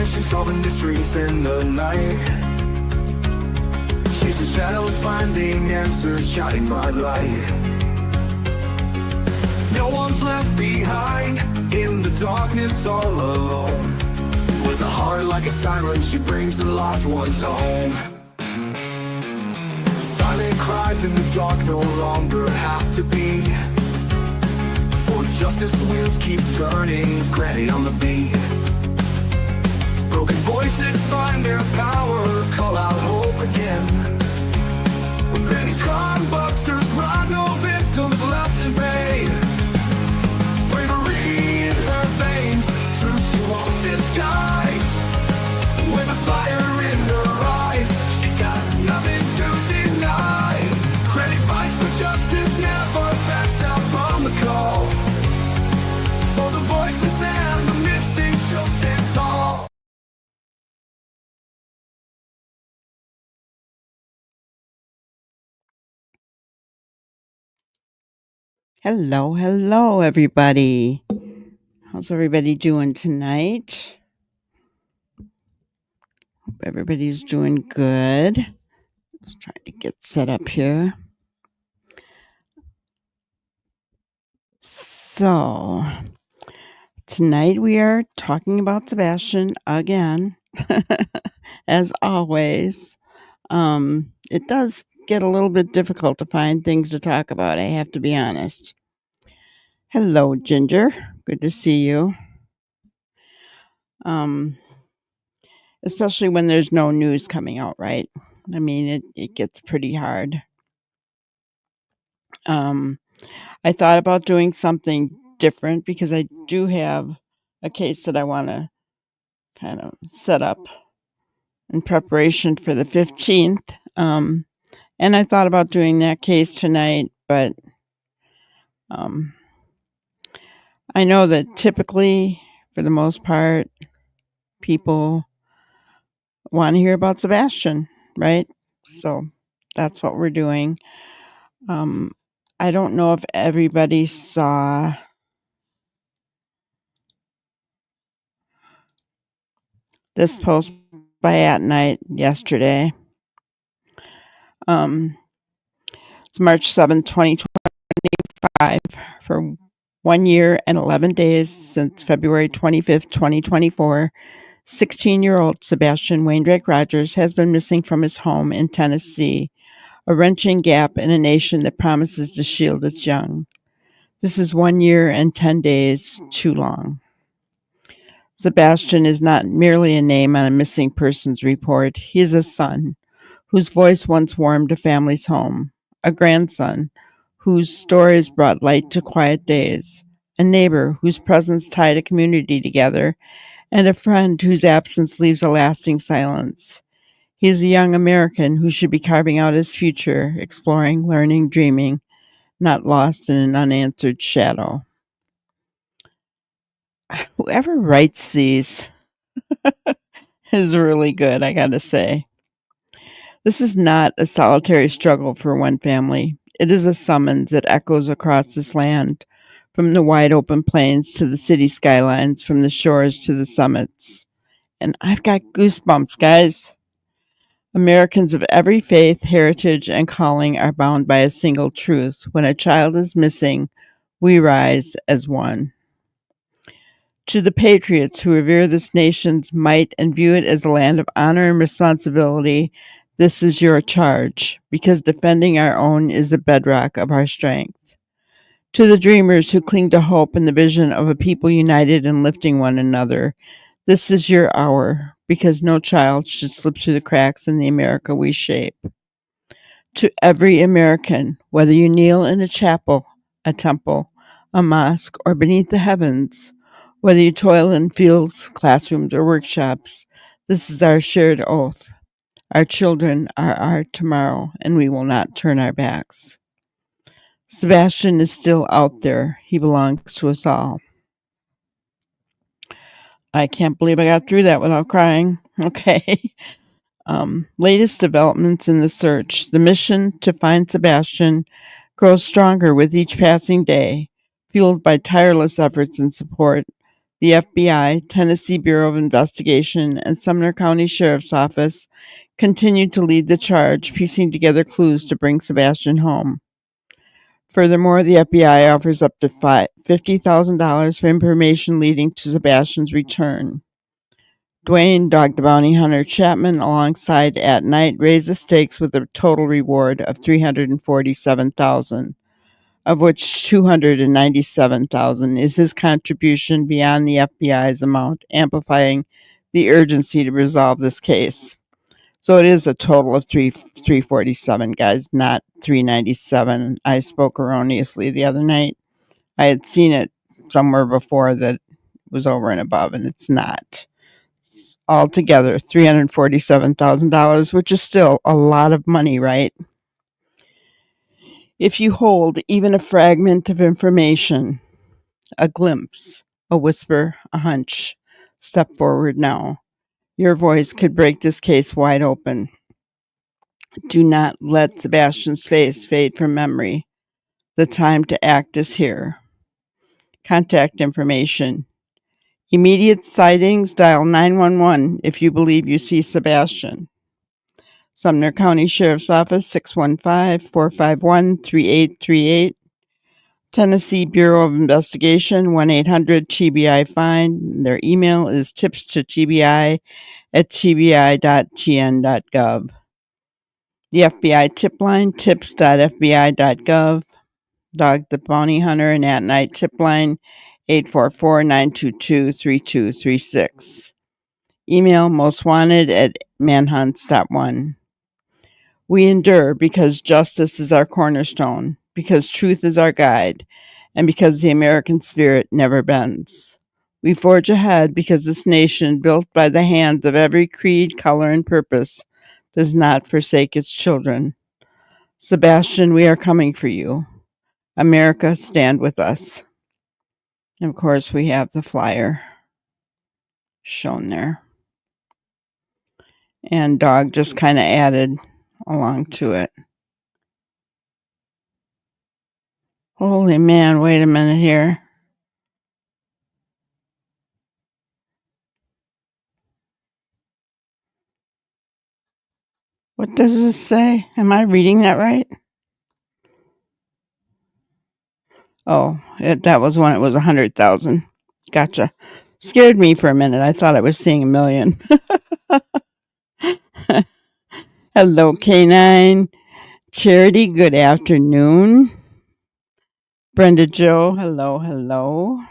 Searching, solving mysteries in the night. Chasing shadows, finding answers, shining my light. No one's left behind in the darkness, all alone. With a heart like a siren, she brings the lost ones home. Silent cries in the dark no longer have to be, for justice wheels keep turning, granny on the beat. Broken voices find their power, call out hope again. When these crime busters run, no victims left in vain. Bravery in her veins, truth she won't disguise. With a fire in her eyes, she's got nothing to deny. Credit fights for justice, never backs down from the call. For the voiceless and the missing, she'll stand tall. Hello, everybody. How's everybody doing tonight? Hope everybody's doing good. Just trying to get set up here. So, tonight we are talking about Sebastian again, as always. It does get a little bit difficult to find things to talk about, I have to be honest. Hello, Ginger. Good to see you. Especially when there's no news coming out, right? I mean, it gets pretty hard. I thought about doing something different because I do have a case that I want to kind of set up in preparation for the 15th. And I thought about doing that case tonight, but I know that typically, for the most part, people want to hear about Sebastian, right? So that's what we're doing. I don't know if everybody saw this post by At Night yesterday. It's March 7th, 2025. For 1 year and 11 days since February 25th, 2024, 16-year-old Sebastian Waindrake Rogers has been missing from his home in Tennessee, a wrenching gap in a nation that promises to shield its young. This is 1 year and 10 days too long. Sebastian is not merely a name on a missing persons report. He is a son whose voice once warmed a family's home, a grandson whose stories brought light to quiet days, a neighbor whose presence tied a community together, and a friend whose absence leaves a lasting silence. He is a young American who should be carving out his future, exploring, learning, dreaming, not lost in an unanswered shadow. Whoever writes these is really good, I gotta say. This is not a solitary struggle for one family. It is a summons that echoes across this land, from the wide open plains to the city skylines, from the shores to the summits. And I've got goosebumps, guys. Americans of every faith, heritage, and calling are bound by a single truth. When a child is missing, we rise as one. To the patriots who revere this nation's might and view it as a land of honor and responsibility, this is your charge, because defending our own is the bedrock of our strength. To the dreamers who cling to hope and the vision of a people united and lifting one another, this is your hour, because no child should slip through the cracks in the America we shape. To every American, whether you kneel in a chapel, a temple, a mosque, or beneath the heavens, whether you toil in fields, classrooms, or workshops, this is our shared oath. Our children are our tomorrow, and we will not turn our backs. Sebastian is still out there. He belongs to us all. I can't believe I got through that without crying. Okay. Latest developments in the search. The mission to find Sebastian grows stronger with each passing day, fueled by tireless efforts and support The FBI, Tennessee Bureau of Investigation, and Sumner County Sheriff's Office continued to lead the charge, piecing together clues to bring Sebastian home. Furthermore, the FBI offers up to $50,000 for information leading to Sebastian's return. Dwayne, Dog the Bounty Hunter Chapman, alongside At Night, raised the stakes with a total reward of $347,000, of which $297,000 is his contribution beyond the FBI's amount, amplifying the urgency to resolve this case. So it is a total of 347, guys, not 397. I spoke erroneously the other night. I had seen it somewhere before that it was over and above, and it's not. It's altogether $347,000, which is still a lot of money, right? If you hold even a fragment of information, a glimpse, a whisper, a hunch, step forward now. Your voice could break this case wide open. Do not let Sebastian's face fade from memory. The time to act is here. Contact information. Immediate sightings, dial 911 if you believe you see Sebastian. Sumner County Sheriff's Office, 615-451-3838. Tennessee Bureau of Investigation, 1-800-TBI-FIND. Their email is tipstotbi@tbi.tn.gov. The FBI tip line, tips.fbi.gov. Dog the Bounty Hunter and At Night tip line, 844-922-3236. Email mostwanted@manhunts.one. We endure because justice is our cornerstone, because truth is our guide, and because the American spirit never bends. We forge ahead because this nation, built by the hands of every creed, color, and purpose, does not forsake its children. Sebastian, we are coming for you. America, stand with us. And of course, we have the flyer shown there. And Dog just kind of added along to it. Holy man, wait a minute here. What does this say? Am I reading that right? Oh, that was when it was 100,000. Gotcha. Scared me for a minute. I thought I was seeing 1 million. Hello, K9. Charity, good afternoon. Brenda Jo, hello, hello.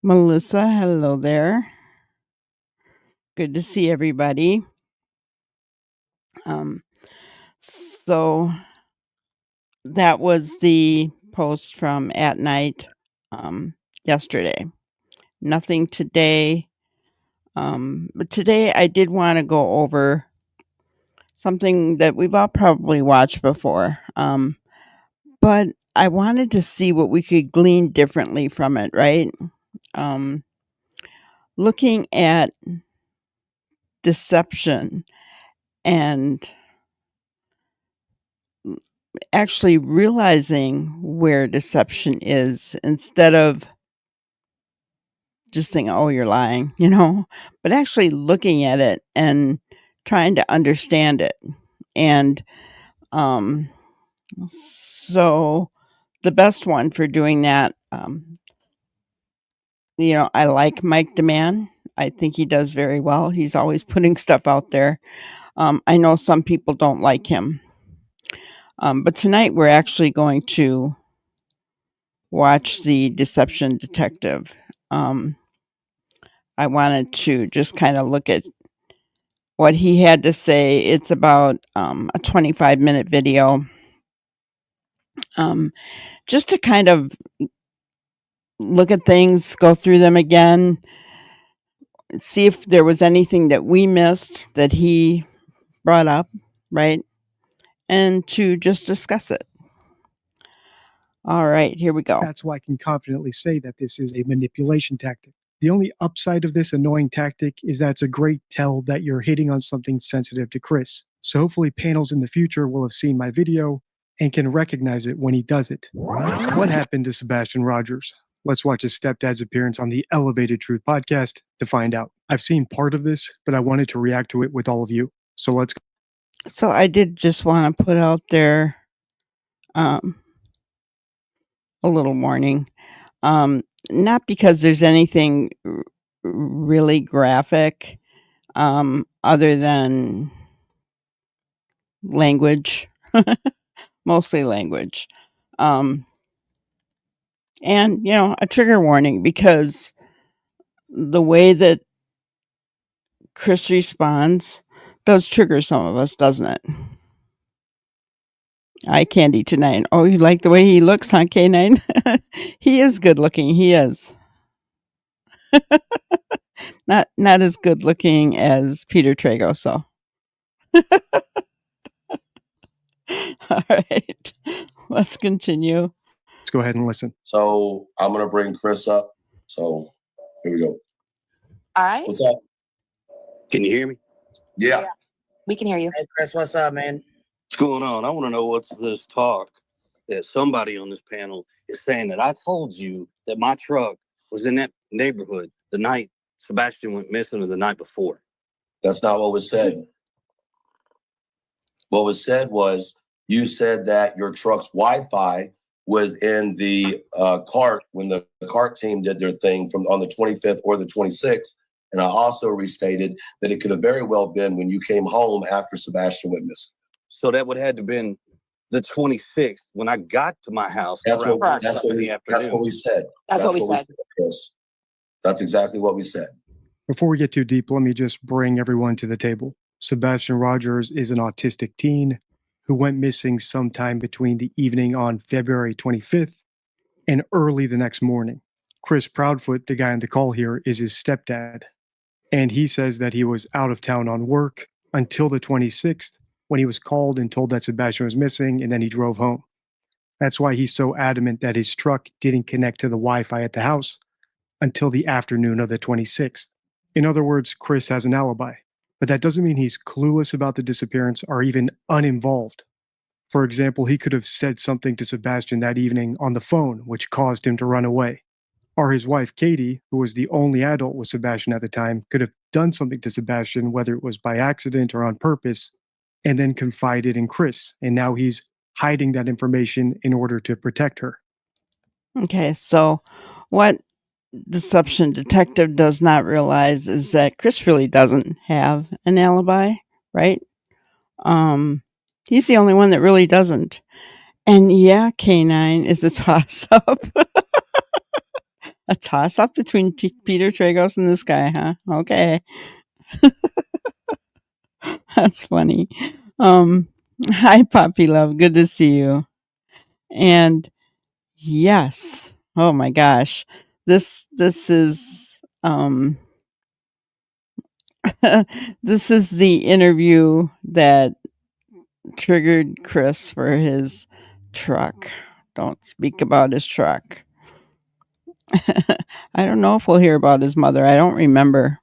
Melissa, hello there. Good to see everybody. So that was the post from At Night yesterday. Nothing today. But today I did want to go over something that we've all probably watched before. But I wanted to see what we could glean differently from it, right? Looking at deception and actually realizing where deception is instead of just thinking, oh, you're lying, but actually looking at it and trying to understand it. And so the best one for doing that, I like Mike DeMann. I think he does very well. He's always putting stuff out there. I know some people don't like him. But tonight we're actually going to watch The Deception Detective. I wanted to just kind of look at what he had to say. It's about a 25-minute video. Just to kind of look at things, go through them again, see if there was anything that we missed that he brought up, right? And to just discuss it. All right, here we go. That's why I can confidently say that this is a manipulation tactic. The only upside of this annoying tactic is that it's a great tell that you're hitting on something sensitive to Chris. So hopefully panels in the future will have seen my video and can recognize it when he does it. What happened to Sebastian Rogers? Let's watch his stepdad's appearance on the Elevated Truth podcast to find out. I've seen part of this, but I wanted to react to it with all of you. So let's go. So I did just want to put out there a little warning. Not because there's anything really graphic other than language, mostly language. And, a trigger warning because the way that Chris responds does trigger some of us, doesn't it? Eye candy tonight. Oh, you like the way he looks, huh, K9? He is good looking. He is. Not as good looking as Peter Trago, so. All right. Let's continue. Let's go ahead and listen. So I'm going to bring Chris up. So here we go. All right. What's up? Can you hear me? Yeah. We can hear you. Hey, Chris, what's up, man? What's going on? I want to know what's this talk that somebody on this panel is saying that I told you that my truck was in that neighborhood the night Sebastian went missing or the night before. That's not what was said. What was said was you said that your truck's Wi-Fi was in the cart when the cart team did their thing from on the 25th or the 26th. And I also restated that it could have very well been when you came home after Sebastian went missing. So that would have to been the 26th when I got to my house. That's what around that's 1 what in we the afternoon. said. That's what we said. Chris. That's exactly what we said. Before we get too deep, let me just bring everyone to the table. Sebastian Rogers is an autistic teen who went missing sometime between the evening on February 25th and early the next morning. Chris Proudfoot, the guy on the call here, is his stepdad. And he says that he was out of town on work until the 26th when he was called and told that Sebastian was missing, and then he drove home. That's why he's so adamant that his truck didn't connect to the Wi-Fi at the house until the afternoon of the 26th. In other words, Chris has an alibi, but that doesn't mean he's clueless about the disappearance or even uninvolved. For example, he could have said something to Sebastian that evening on the phone, which caused him to run away. Or his wife, Katie, who was the only adult with Sebastian at the time, could have done something to Sebastian, whether it was by accident or on purpose, and then confided in Chris. And now he's hiding that information in order to protect her. Okay, so what Deception Detective does not realize is that Chris really doesn't have an alibi, right? He's the only one that really doesn't. And yeah, K9 is a toss-up. A toss-up between Peter Tragos and this guy, huh? Okay. That's funny. Hi, Poppy Love. Good to see you. And yes. Oh my gosh. This is this is the interview that triggered Chris for his truck. Don't speak about his truck. I don't know if we'll hear about his mother. I don't remember.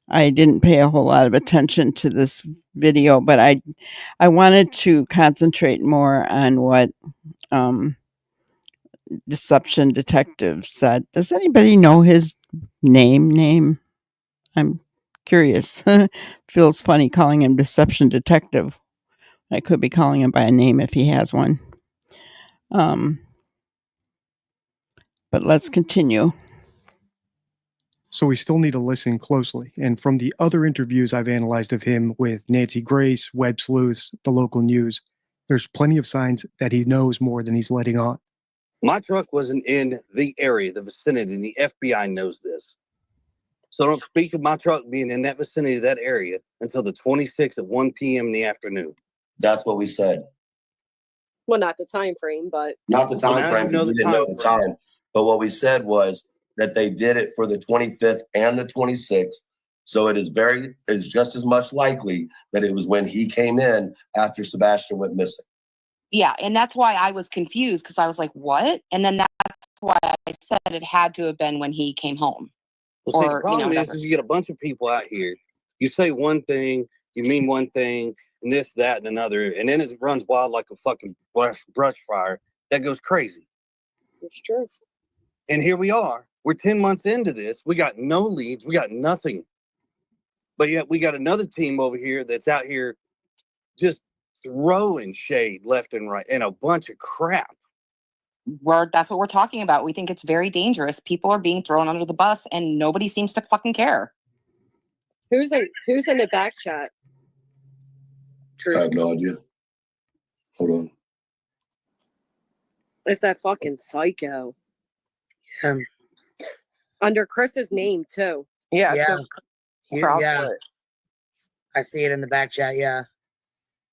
I didn't pay a whole lot of attention to this video, but I wanted to concentrate more on what Deception Detective said. Does anybody know his name? I'm curious. Feels funny calling him Deception Detective. I could be calling him by a name if he has one. But let's continue. So we still need to listen closely. And from the other interviews I've analyzed of him with Nancy Grace, Web Sleuths, the local news, there's plenty of signs that he knows more than he's letting on. My truck wasn't in the area, the vicinity, and the FBI knows this. So don't speak of my truck being in that vicinity, that area, until the 26th at 1 p.m. in the afternoon. That's what we said. Well, not the time frame, but Not the time frame, because we didn't know the time. But what we said was that they did it for the 25th and the 26th. So it's just as much likely that it was when he came in after Sebastian went missing. Yeah, and that's why I was confused because I was like, what? And then that's why I said it had to have been when he came home. Well, see, the Or, problem whatever. is you get a bunch of people out here. You say one thing, you mean one thing, and this, that, and another, and then it runs wild like a fucking brush fire that goes crazy. it's true. And here we are. We're 10 months into this. We got no leads. We got nothing. But yet we got another team over here that's out here just throwing shade left and right and a bunch of crap. That's what we're talking about. We think it's very dangerous. People are being thrown under the bus and nobody seems to fucking care. Who's in the back chat? I have no idea. Hold on. It's that fucking psycho. Under Chris's name too. Yeah. Yeah. Chris Yeah. Proudfoot. I see it in the back chat. Yeah.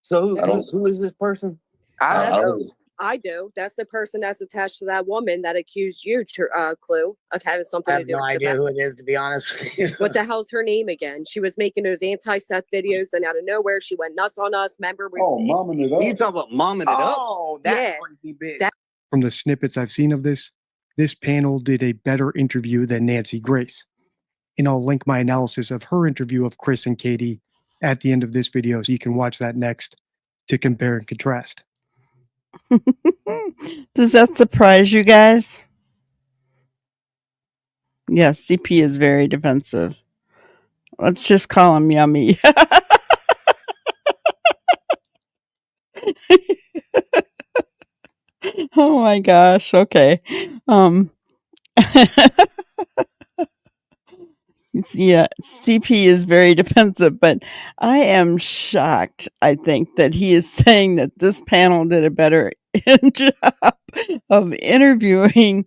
So who is this person? I don't know. I do. That's the person that's attached to that woman that accused you, Clue, of having something I to have do no with idea who it is, to be honest with you. What the hell's her name again? She was making those anti-Seth videos, and out of nowhere, she went nuts on us. Remember? Momming it up. You talking about momming it up? Oh, that Yeah. crazy bitch. From the snippets I've seen of this panel did a better interview than Nancy Grace. And I'll link my analysis of her interview of Chris and Katie at the end of this video so you can watch that next to compare and contrast. Does that surprise you guys? Yes, CP is very defensive. Let's just call him Yummy. Oh my gosh. Okay. Yeah, CP is very defensive, but I am shocked, I think, that he is saying that this panel did a better job of interviewing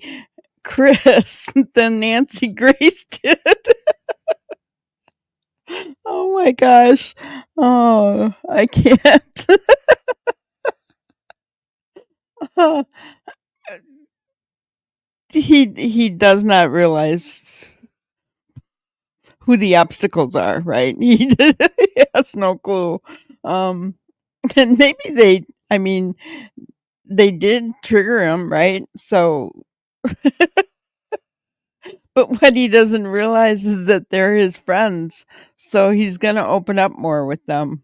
Chris than Nancy Grace did. Oh my gosh. Oh, I can't. He does not realize who the obstacles are, right? He has no clue. And maybe they did trigger him, right? So, but what he doesn't realize is that they're his friends. So he's going to open up more with them,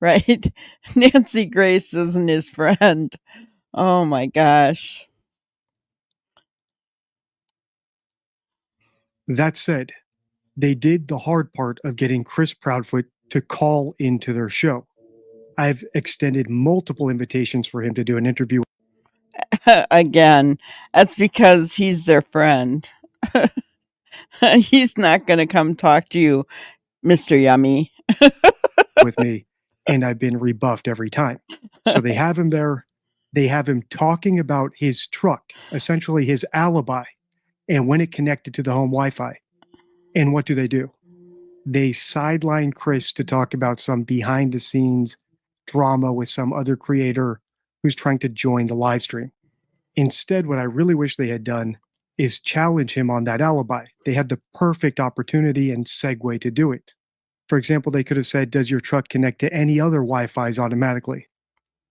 right? Nancy Grace isn't his friend. Oh my gosh. That said, they did the hard part of getting Chris Proudfoot to call into their show. I've extended multiple invitations for him to do an interview. Again, that's because he's their friend. He's not going to come talk to you, Mr. Yummy. with me, and I've been rebuffed every time. So they have him there. They have him talking about his truck, essentially his alibi, and when it connected to the home Wi-Fi. And what do? They sideline Chris to talk about some behind-the-scenes drama with some other creator who's trying to join the live stream. Instead, what I really wish they had done is challenge him on that alibi. They had the perfect opportunity and segue to do it. For example, they could have said, does your truck connect to any other Wi-Fis automatically?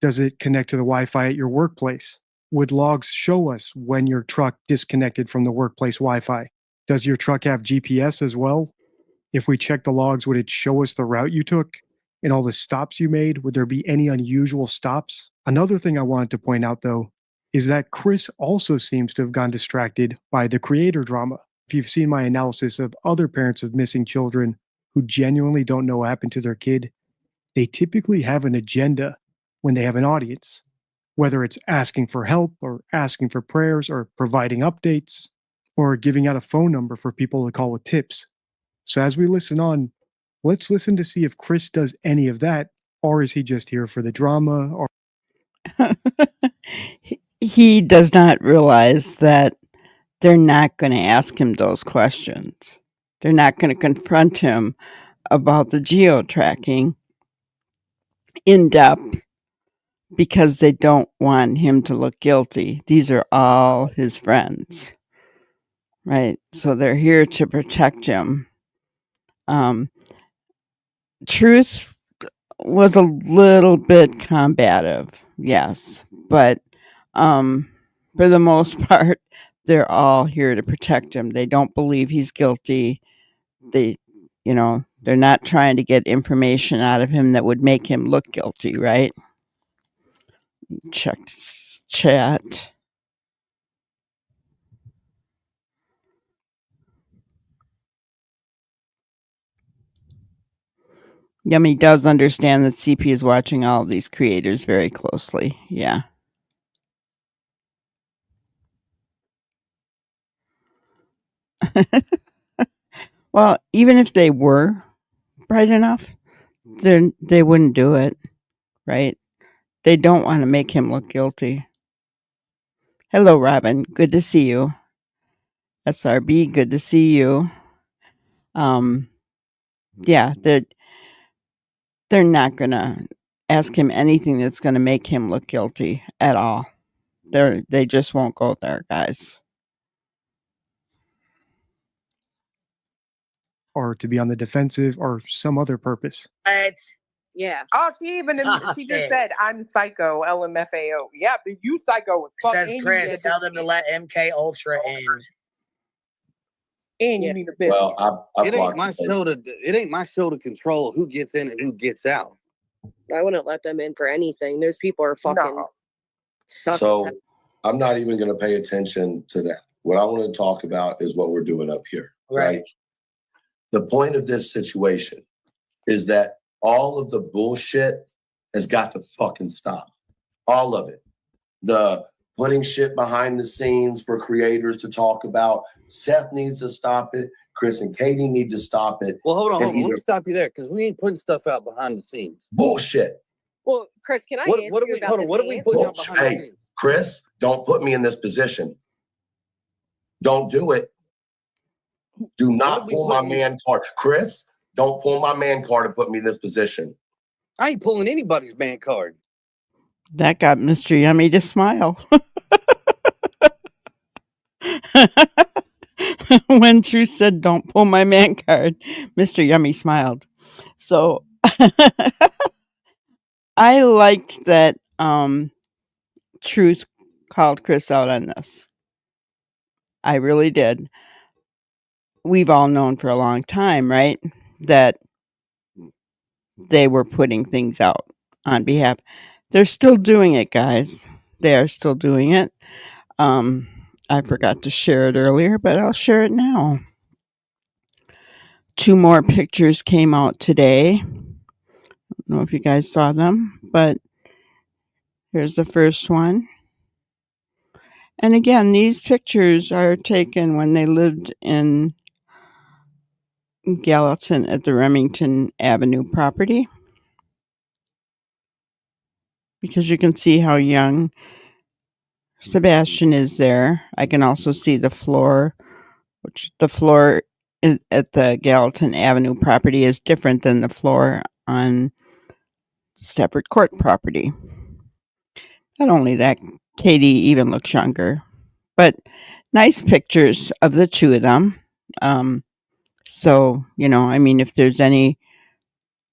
Does it connect to the Wi-Fi at your workplace? Would logs show us when your truck disconnected from the workplace Wi-Fi? Does your truck have GPS as well? If we check the logs, would it show us the route you took and all the stops you made? Would there be any unusual stops? Another thing I wanted to point out, though, is that Chris also seems to have gone distracted by the creator drama. If you've seen my analysis of other parents of missing children who genuinely don't know what happened to their kid, they typically have an agenda when they have an audience, whether it's asking for help or asking for prayers or providing updates or giving out a phone number for people to call with tips. So as we listen on, let's listen to see if Chris does any of that, or is he just here for the drama? Or He does not realize that they're not going to ask him those questions. They're not going to confront him about the geo-tracking in depth because they don't want him to look guilty. These are all his friends, right? So they're here to protect him. Truth was a little bit combative, yes, but for the most part, they're all here to protect him. They don't believe he's guilty. They're not trying to get information out of him that would make him look guilty, right? Check chat. Yummy does understand that CP is watching all of these creators very closely. Yeah. Well, even if they were bright enough, then they wouldn't do it, right? They don't want to make him look guilty. Hello, Robin. Good to see you. SRB, good to see you. Yeah, they're not gonna ask him anything that's gonna make him look guilty at all. They just won't go there, guys. Or to be on the defensive or some other purpose. What? Yeah. Oh, she just it. said, I'm psycho, LMFAO. Yeah, but you psycho as fuck. Says and you Chris, get tell them to let MK Ultra in. and you Yeah. need a bitch. Well, I It ain't my blocked it. show to. It ain't my show to control who gets in and who gets out. I wouldn't let them in for anything. Those people are fucking No. sus. So I'm not even going to pay attention to that. What I want to talk about is what we're doing up here, right? The point of this situation is that all of the bullshit has got to fucking stop. All of it. The putting shit behind the scenes for creators to talk about. Seth needs to stop it. Chris and Katie need to stop it. Well, hold on. And Let me either- stop you there because we ain't putting stuff out behind the scenes. Bullshit. Well, Chris, can I What ask are you we? about Hold the on. What are we dance? putting out Bullshit. behind the Hey, scenes? Chris, don't put me in this position. Don't do it. Do not we pull my putting- man card. Chris, don't pull my man card and put me in this position. I ain't pulling anybody's man card. That got Mr. Yummy to smile. When Truth said, "Don't pull my man card," Mr. Yummy smiled. So I liked that Truth called Chris out on this. I really did. We've all known for a long time, right, that they were putting things out on behalf. They're still doing it, guys. They are still doing it. I forgot to share it earlier, but I'll share it now. 2 more pictures came out today. I don't know if you guys saw them, but here's the first one. And again, these pictures are taken when they lived in Gallatin at the Remington Avenue property. Because you can see how young Sebastian is there. I can also see the floor, which the floor at the Gallatin Avenue property is different than the floor on Stafford Court property. Not only that, Katie even looks younger. But nice pictures of the two of them. So, I mean, if there's any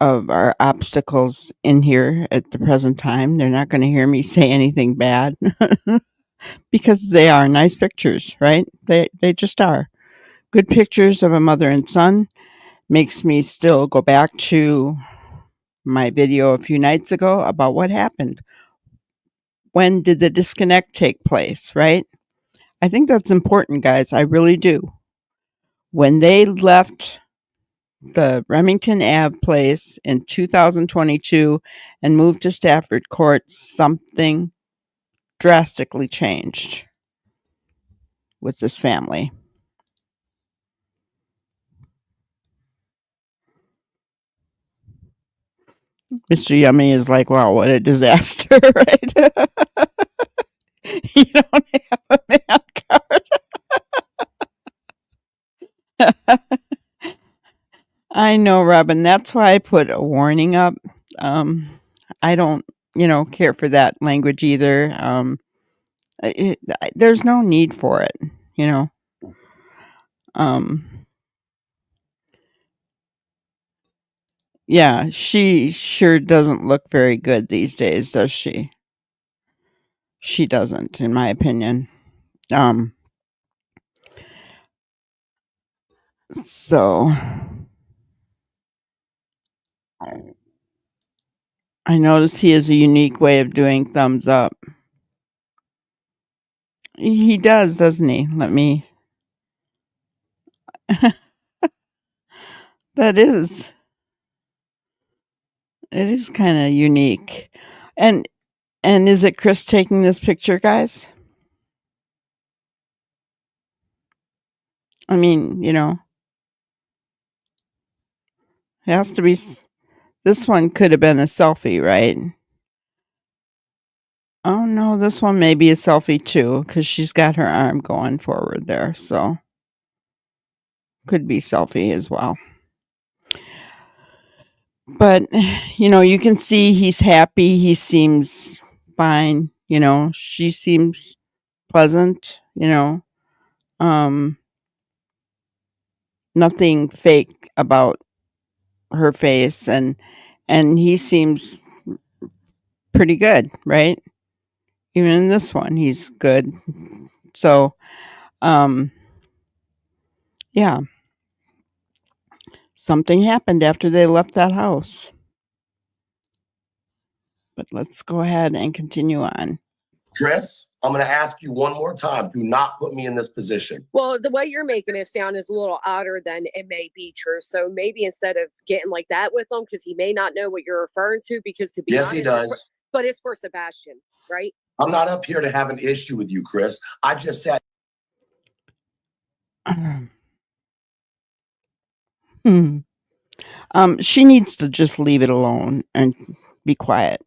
of our obstacles in here at the present time, they're not going to hear me say anything bad because they are nice pictures, right? They just are. Good pictures of a mother and son makes me still go back to my video a few nights ago about what happened. When did the disconnect take place, right? I think that's important, guys. I really do. When they left the Remington Ave place in 2022 and moved to Stafford Court, something drastically changed with this family. Mr. Yummy is like, wow, what a disaster, right? You don't have a man card. I know, Robin. That's why I put a warning up. I don't, care for that language either. There's no need for it, you know. Yeah, she sure doesn't look very good these days, does she? She doesn't, in my opinion. So I notice he has a unique way of doing thumbs up. He does, doesn't he? Let me. That is. It is kind of unique. And is it Chris taking this picture, guys? I mean, it has to be. This one could have been a selfie, right? Oh no, this one may be a selfie too, because she's got her arm going forward there, so could be selfie as well. But you can see he's happy. He seems fine. She seems pleasant. Nothing fake about her face, and he seems pretty good, right? Even in this one, he's good. So, yeah, something happened after they left that house. But let's go ahead and continue on. Chris, I'm going to ask you one more time. Do not put me in this position. Well, the way you're making it sound is a little odder than it may be true. So maybe instead of getting like that with him, because he may not know what you're referring to, because to be Yes, honest, he does. but it's for Sebastian, right? I'm not up here to have an issue with you, Chris. I just said. She needs to just leave it alone and be quiet.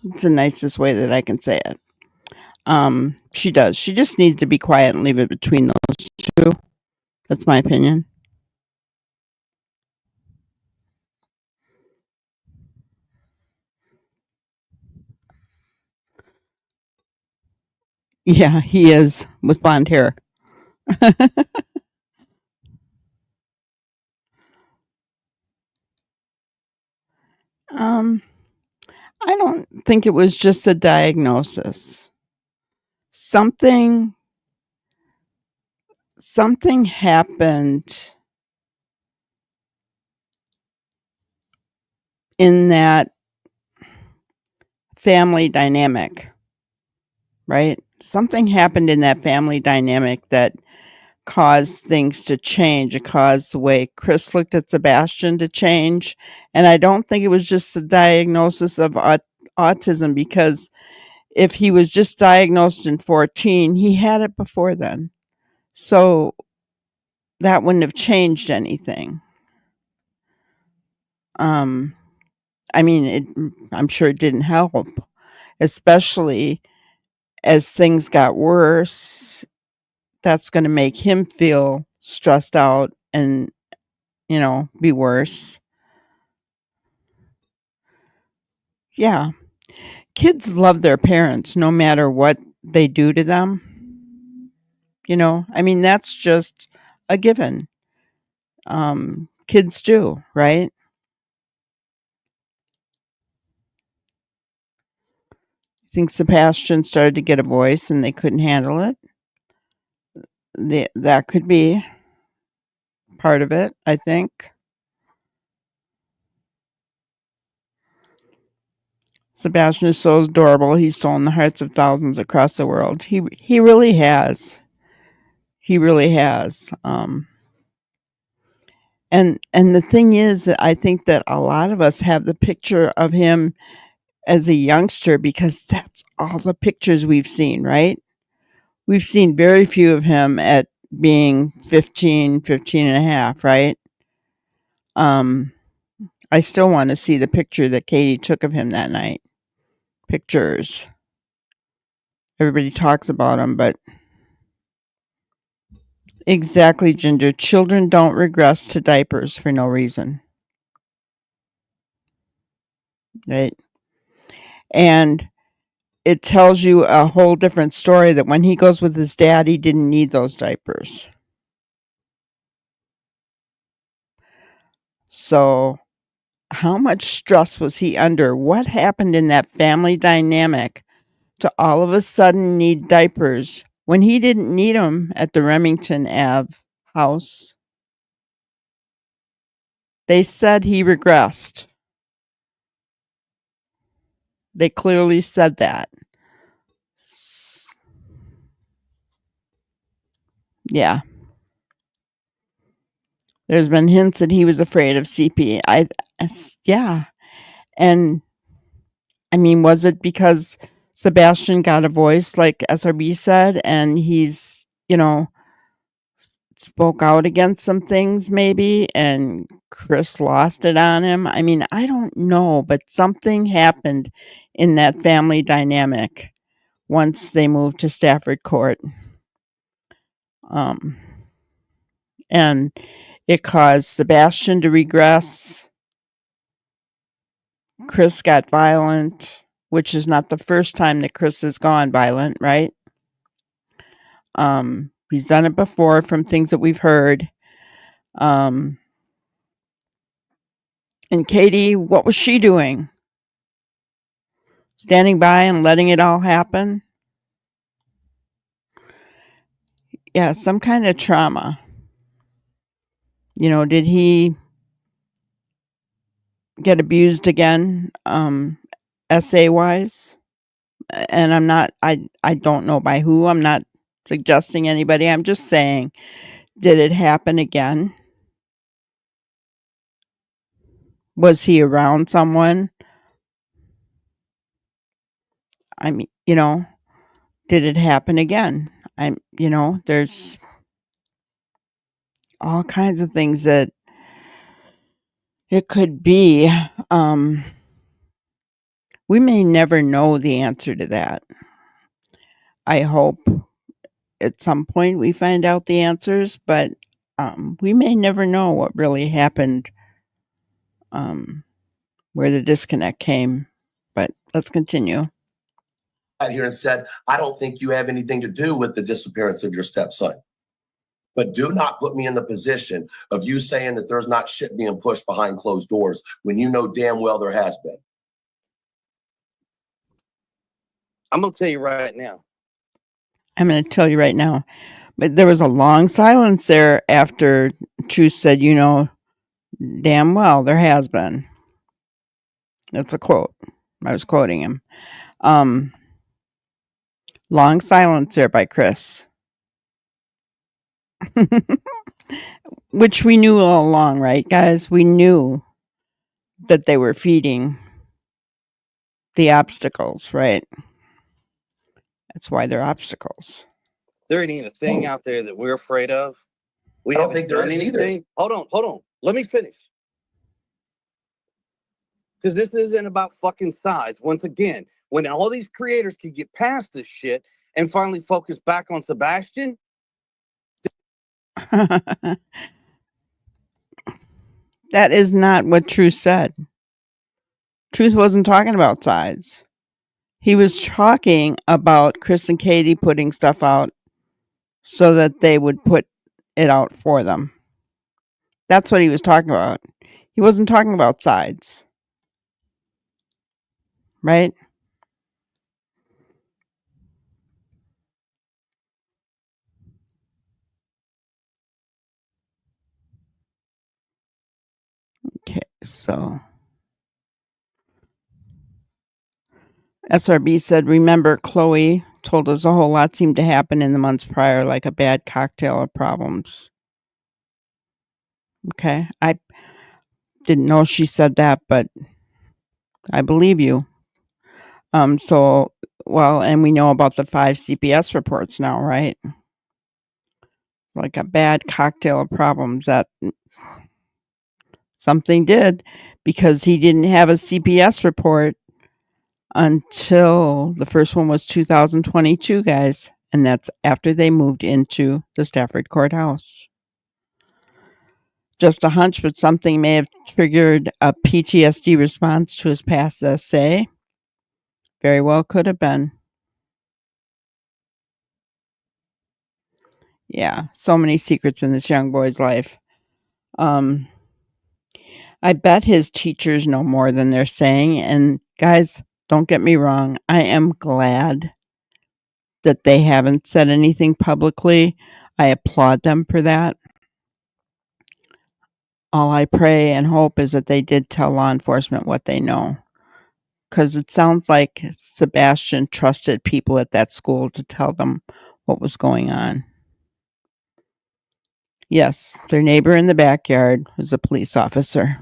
It's the nicest way that I can say it. She does. She just needs to be quiet and leave it between those two. That's my opinion. Yeah, he is with blonde hair. I don't think it was just a diagnosis. Something happened in that family dynamic, right? Something happened in that family dynamic that caused things to change. It caused the way Chris looked at Sebastian to change. And I don't think it was just the diagnosis of autism, because if he was just diagnosed in 14, he had it before then. So that wouldn't have changed anything. I mean, I'm sure it didn't help, especially as things got worse. That's going to make him feel stressed out and, be worse. Yeah. Kids love their parents no matter what they do to them. I mean, that's just a given. Kids do, right? I think Sebastian started to get a voice and they couldn't handle it. That could be part of it, I think. Sebastian is so adorable. He's stolen the hearts of thousands across the world. He really has. He really has. And the thing is that I think that a lot of us have the picture of him as a youngster because that's all the pictures we've seen, right? We've seen very few of him at being 15 and a half, right? I still want to see the picture that Katie took of him that night. Pictures. Everybody talks about him, but exactly, Ginger. Children don't regress to diapers for no reason. Right? And it tells you a whole different story that when he goes with his dad, he didn't need those diapers. So how much stress was he under? What happened in that family dynamic to all of a sudden need diapers when he didn't need them at the Remington Ave house? They said he regressed. They clearly said that. Yeah. There's been hints that he was afraid of CP. Yeah. And I mean, was it because Sebastian got a voice like SRB said, and he's, spoke out against some things maybe, and Chris lost it on him? I mean, I don't know, but something happened in that family dynamic once they moved to Stafford Court. And it caused Sebastian to regress. Chris got violent, which is not the first time that Chris has gone violent, right? He's done it before from things that we've heard. And Katie, what was she doing? Standing by and letting it all happen? Yeah, some kind of trauma. Did he get abused again, essay wise? And I don't know by who. I'm not suggesting anybody. I'm just saying, did it happen again? Was he around someone? I mean, did it happen again? There's all kinds of things that it could be. We may never know the answer to that. I hope at some point we find out the answers, but we may never know what really happened, where the disconnect came. But let's continue. Here and said, I don't think you have anything to do with the disappearance of your stepson. But do not put me in the position of you saying that there's not shit being pushed behind closed doors when you know damn well there has been. I'm going to tell you right now. But there was a long silence there after Truth said, damn well there has been. That's a quote. I was quoting him. Long silence there by Chris. Which we knew all along, right, guys? We knew that they were feeding the obstacles, right? That's why they're obstacles. There ain't even a thing out there that we're afraid of. We I don't haven't think there done is either. anything. Hold on. Let me finish. Because this isn't about fucking sides. Once again, when all these creators can get past this shit and finally focus back on Sebastian. That is not what Truth said. Truth wasn't talking about sides. He was talking about Chris and Katie putting stuff out so that they would put it out for them. That's what he was talking about. He wasn't talking about sides. Right? Okay, so SRB said, remember, Chloe told us a whole lot seemed to happen in the months prior, like a bad cocktail of problems. Okay, I didn't know she said that, but I believe you. And we know about the 5 CPS reports now, right? Like a bad cocktail of problems that something did, because he didn't have a CPS report until the first one was 2022, guys. And that's after they moved into the Stafford courthouse. Just a hunch, but something may have triggered a PTSD response to his past essay. Very well could have been. Yeah, so many secrets in this young boy's life. I bet his teachers know more than they're saying. And guys, don't get me wrong. I am glad that they haven't said anything publicly. I applaud them for that. All I pray and hope is that they did tell law enforcement what they know. Because it sounds like Sebastian trusted people at that school to tell them what was going on. Yes, their neighbor in the backyard was a police officer.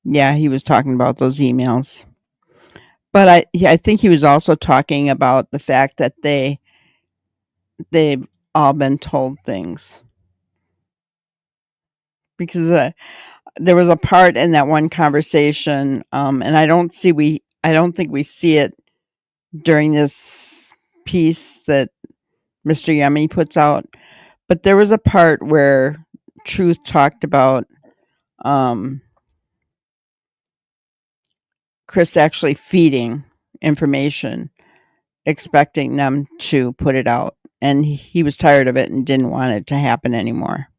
Yeah, he was talking about those emails. But I think he was also talking about the fact that they've all been told things. Because there was a part in that one conversation, and I don't think we see it during this piece that Mr. Yummy puts out, but there was a part where Truth talked about Chris actually feeding information, expecting them to put it out, and he was tired of it and didn't want it to happen anymore.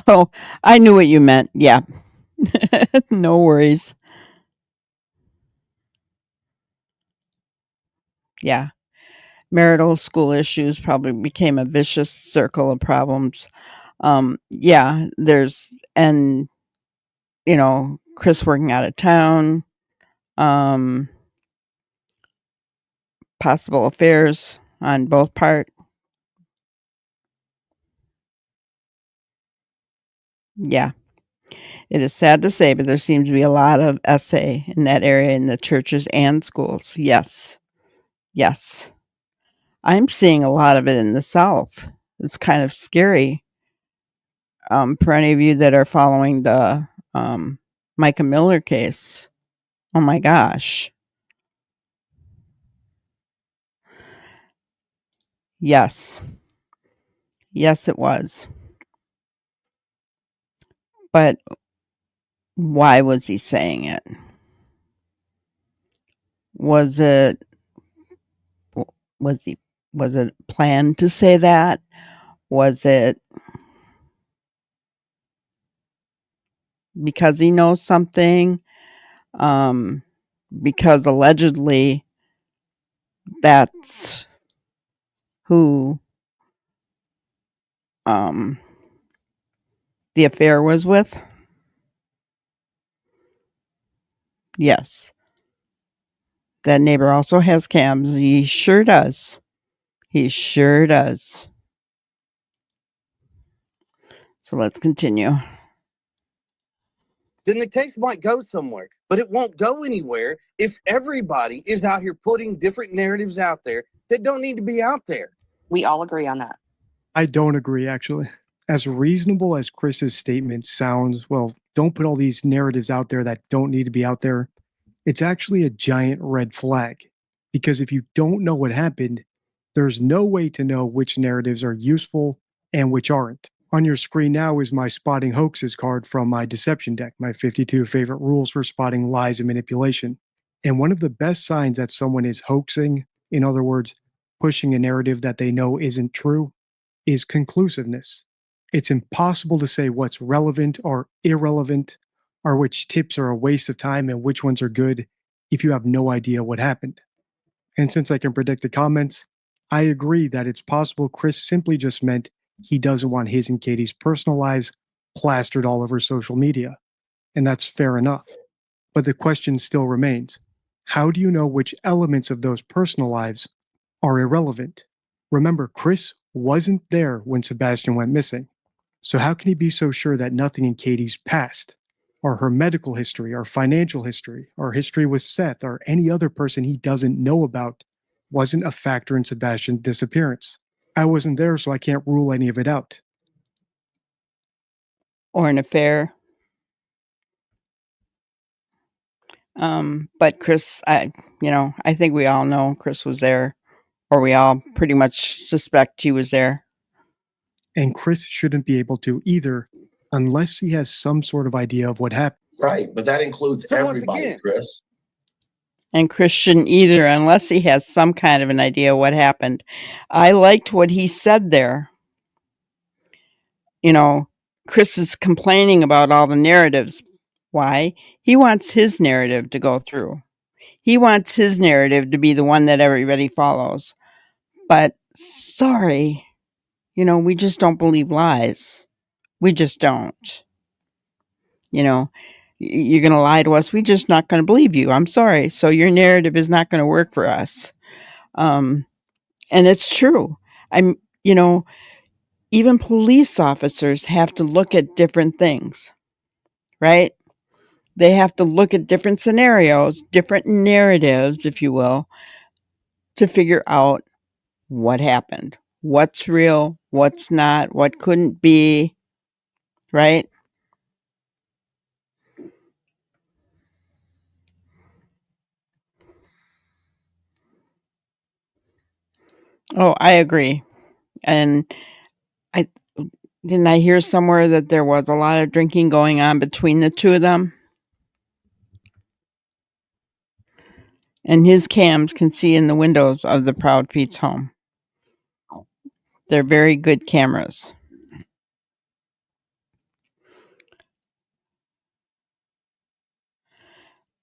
Oh, I knew what you meant. Yeah. No worries. Yeah. Marital school issues probably became a vicious circle of problems. Yeah, Chris working out of town, possible affairs on both part. Yeah. It is sad to say, but there seems to be a lot of essay in that area in the churches and schools. Yes. Yes. I'm seeing a lot of it in the South. It's kind of scary. For any of you that are following the Micah Miller case. Oh my gosh. Yes. Yes, it was. But why was he saying it? Was it planned to say that? Was it because he knows something? Because allegedly that's who the affair was with? Yes. That neighbor also has cams. He sure does. He sure does. So let's continue. Then the case might go somewhere, but it won't go anywhere if everybody is out here putting different narratives out there that don't need to be out there. We all agree on that. I don't agree, actually. As reasonable as Chris's statement sounds, well, don't put all these narratives out there that don't need to be out there. It's actually a giant red flag. Because if you don't know what happened, there's no way to know which narratives are useful and which aren't. On your screen now is my spotting hoaxes card from my deception deck, my 52 favorite rules for spotting lies and manipulation. And one of the best signs that someone is hoaxing, in other words, pushing a narrative that they know isn't true, is conclusiveness. It's impossible to say what's relevant or irrelevant, or which tips are a waste of time and which ones are good if you have no idea what happened. And since I can predict the comments, I agree that it's possible Chris simply just meant he doesn't want his and Katie's personal lives plastered all over social media. And that's fair enough. But the question still remains, how do you know which elements of those personal lives are irrelevant? Remember, Chris wasn't there when Sebastian went missing. So how can he be so sure that nothing in Katie's past, or her medical history, or financial history, or history with Seth, or any other person he doesn't know about, wasn't a factor in Sebastian's disappearance? I wasn't there, so I can't rule any of it out. Or an affair. But Chris, I think we all know Chris was there, or we all pretty much suspect he was there. And Chris shouldn't be able to either, unless he has some sort of idea of what happened. Right, but that includes So once everybody, again- Chris. And Chris shouldn't either, unless he has some kind of an idea what happened. I liked what he said there. Chris is complaining about all the narratives. Why? He wants his narrative to go through. He wants his narrative to be the one that everybody follows. But sorry, we just don't believe lies. We just don't. You're going to lie to us. We're just not going to believe you. I'm sorry. So your narrative is not going to work for us. And it's true. I'm, you know, even police officers have to look at different things, right? They have to look at different scenarios, different narratives, if you will, to figure out what happened, what's real, what's not, what couldn't be, right? Oh, I agree. And I didn't I hear somewhere that there was a lot of drinking going on between the two of them? And his cams can see in the windows of the Proudfeet's home. They're very good cameras.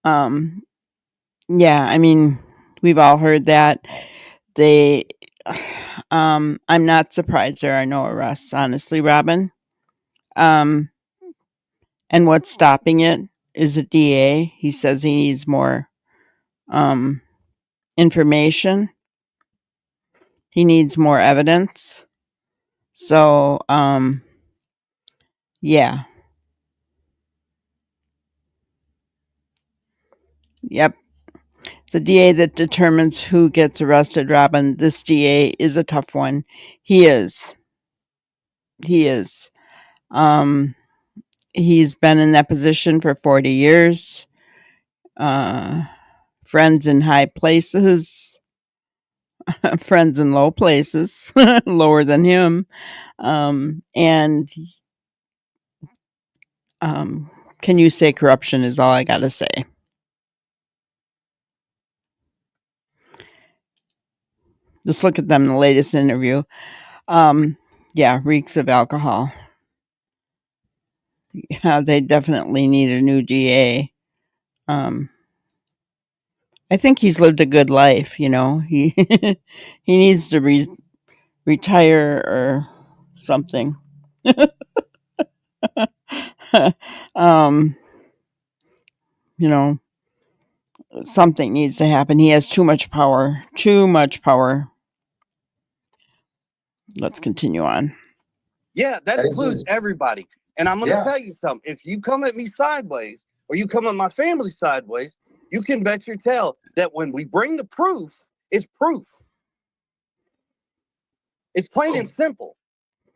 Yeah, I mean, we've all heard that. They I'm not surprised there are no arrests, honestly, Robin. And what's stopping it is the DA. He says he needs more information. He needs more evidence. So, yeah. Yep. It's a DA that determines who gets arrested, Robin. This DA is a tough one. He is. He is. He's been in that position for 40 years. Friends in high places, friends in low places, lower than him. And can you say corruption is all I got to say. Just look at them in the latest interview. Yeah, reeks of alcohol. Yeah, they definitely need a new DA. I think he's lived a good life, you know. He he needs to retire or something. You know, something needs to happen. He has too much power. Too much power. Let's continue on. Yeah, that includes everybody. And I'm going to tell you something. If you come at me sideways or you come at my family sideways, you can bet your tail that when we bring the proof, it's proof. It's plain and simple.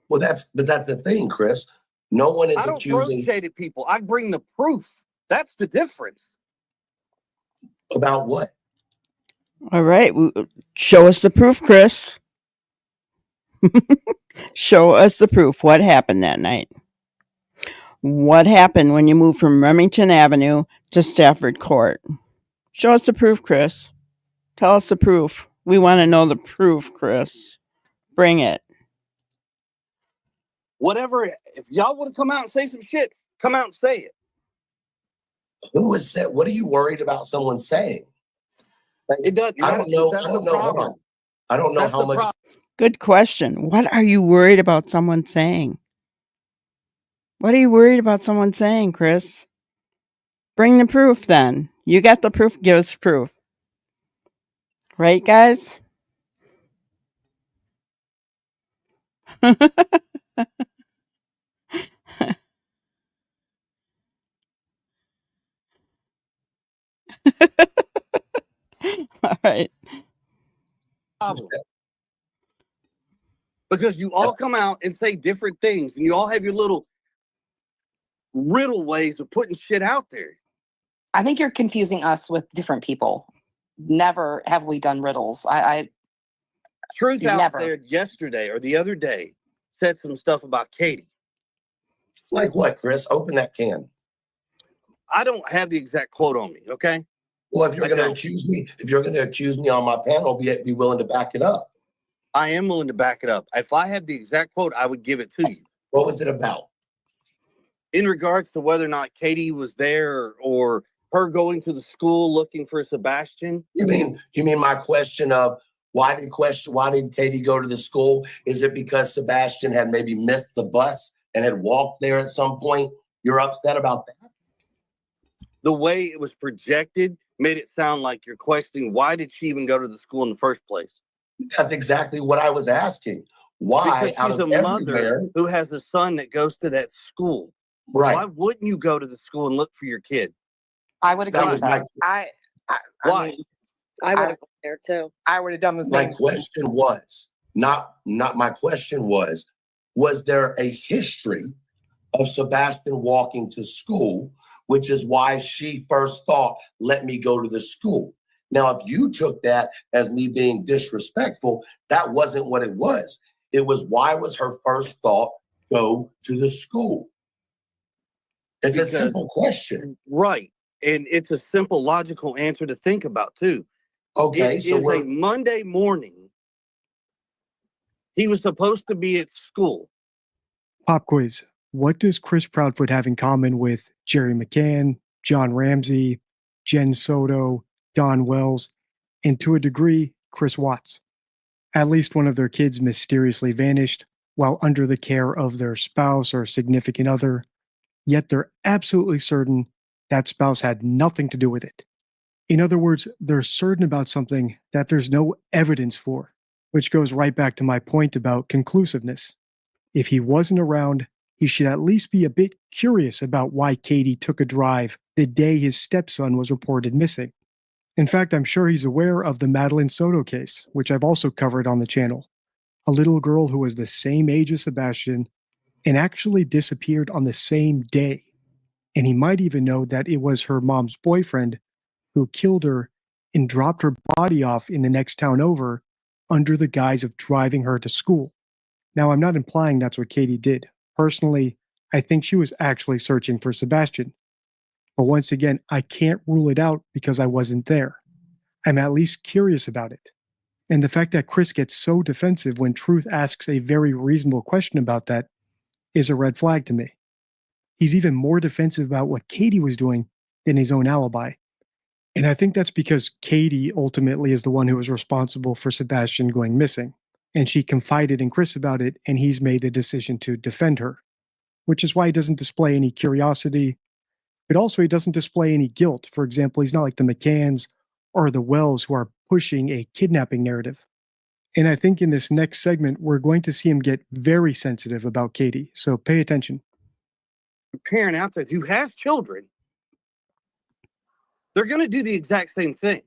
Well, that's the thing, Chris. No one is I don't throw shade at people. I bring the proof. That's the difference. About what? All right. Show us the proof, Chris. Show us the proof. What happened that night? What happened when you moved from Remington Avenue to Stafford Court? Show us the proof, Chris. Tell us the proof. We want to know the proof, Chris. Bring it. Whatever. If y'all want to come out and say some shit, come out and say it. Who was said? What are you worried about someone saying? Like, it doesn't. I don't know. I don't know. Hold on. I don't know how much. Good question. What are you worried about someone saying? What are you worried about someone saying, Chris? Bring the proof then. You got the proof. Give us proof. Right, guys? All right. Because you all come out and say different things, and you all have your little riddle ways of putting shit out there. I think you're confusing us with different people. Never have we done riddles. Truth out never. there yesterday or the other day said some stuff about Katie. Like what, Chris? Open that can. I don't have the exact quote on me, okay? Well, if you're going to accuse me on my panel, be willing to back it up. I am willing to back it up. If I have the exact quote, I would give it to you. What was it about? In regards to whether or not Katie was there or her going to the school looking for Sebastian. You mean my question of why did Katie go to the school? Is it because Sebastian had maybe missed the bus and had walked there at some point? You're upset about that? The way it was projected made it sound like you're questioning why did she even go to the school in the first place? That's exactly what I was asking. Why, Because out she's of a mother everywhere, who has a son that goes to that school. right? Why wouldn't you go to the school and look for your kid? I would agree That with was that. my I Why? mean, I would have gone there too. I would have done the my same. question was not my question was there a history of Sebastian walking to school, which is why she first thought, let me go to the school. Now, if you took that as me being disrespectful, that wasn't what it was. It was, why was her first thought go to the school? It's a Because- simple question. Right. And it's a simple, logical answer to think about, too. Okay, It so is a Monday morning. He was supposed to be at school. Pop quiz. What does Chris Proudfoot have in common with Jerry McCann, John Ramsey, Jen Soto, Don Wells, and to a degree, Chris Watts? At least one of their kids mysteriously vanished while under the care of their spouse or significant other, yet they're absolutely certain that spouse had nothing to do with it. In other words, they're certain about something that there's no evidence for, which goes right back to my point about conclusiveness. If he wasn't around, he should at least be a bit curious about why Katie took a drive the day his stepson was reported missing. In fact, I'm sure he's aware of the Madeline Soto case, which I've also covered on the channel. A little girl who was the same age as Sebastian and actually disappeared on the same day. And he might even know that it was her mom's boyfriend who killed her and dropped her body off in the next town over under the guise of driving her to school. Now, I'm not implying that's what Katie did. Personally, I think she was actually searching for Sebastian. But once again, I can't rule it out because I wasn't there. I'm at least curious about it. And the fact that Chris gets so defensive when Truth asks a very reasonable question about that is a red flag to me. He's even more defensive about what Katie was doing than his own alibi. And I think that's because Katie ultimately is the one who was responsible for Sebastian going missing. And she confided in Chris about it, and he's made the decision to defend her, which is why he doesn't display any curiosity, but also he doesn't display any guilt. For example, he's not like the McCanns or the Wells who are pushing a kidnapping narrative. And I think in this next segment, we're going to see him get very sensitive about Katie, so pay attention. A parent out there who has children, they're going to do the exact same thing.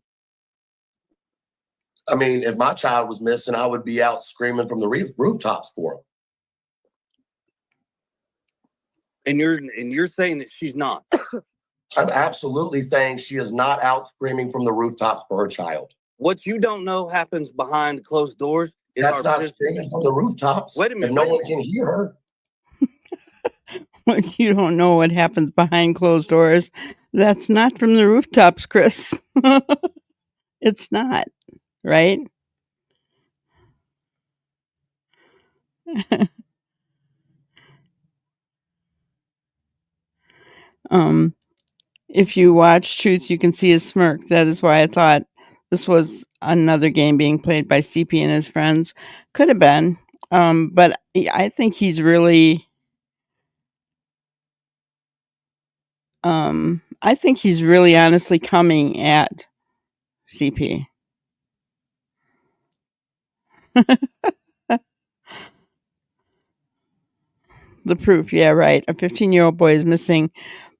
I mean, if my child was missing, I would be out screaming from the rooftops for him. And you're saying that she's not. I'm absolutely saying she is not out screaming from the rooftops for her child. What you don't know happens behind closed doors is That's our not sister. screaming from the rooftops. Wait a minute, If no wait a one minute. can hear her. You don't know what happens behind closed doors. That's not from the rooftops, Chris. It's not, right? If you watch Truth, you can see his smirk. That is why I thought this was another game being played by CP and his friends. Could have been, but I think he's really, honestly coming at CP. The proof, yeah, right. A 15-year-old boy is missing,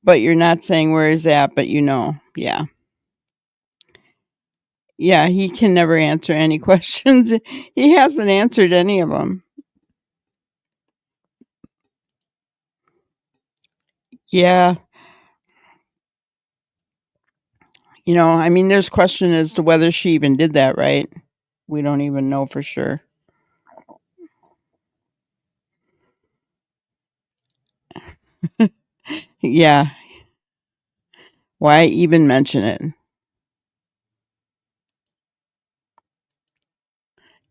but you're not saying where he's at, but you know, yeah. Yeah, he can never answer any questions. He hasn't answered any of them. Yeah. You know, I mean, there's question as to whether she even did that, right? We don't even know for sure. Yeah. Why even mention it?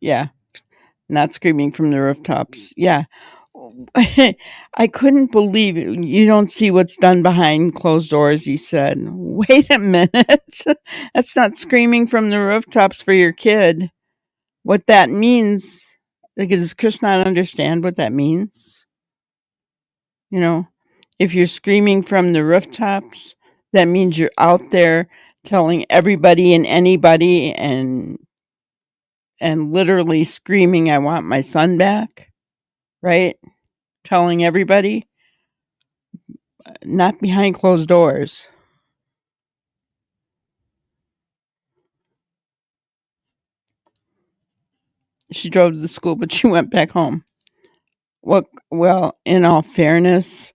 Yeah. Not screaming from the rooftops. Yeah. I couldn't believe it. You don't see what's done behind closed doors, he said. Wait a minute. That's not screaming from the rooftops for your kid. What that means, like, does Chris not understand what that means? You know, if you're screaming from the rooftops, That means you're out there telling everybody and anybody and literally screaming, "I want my son back," right? Telling everybody, not behind closed doors. She drove to the school, but she went back home. Well, in all fairness,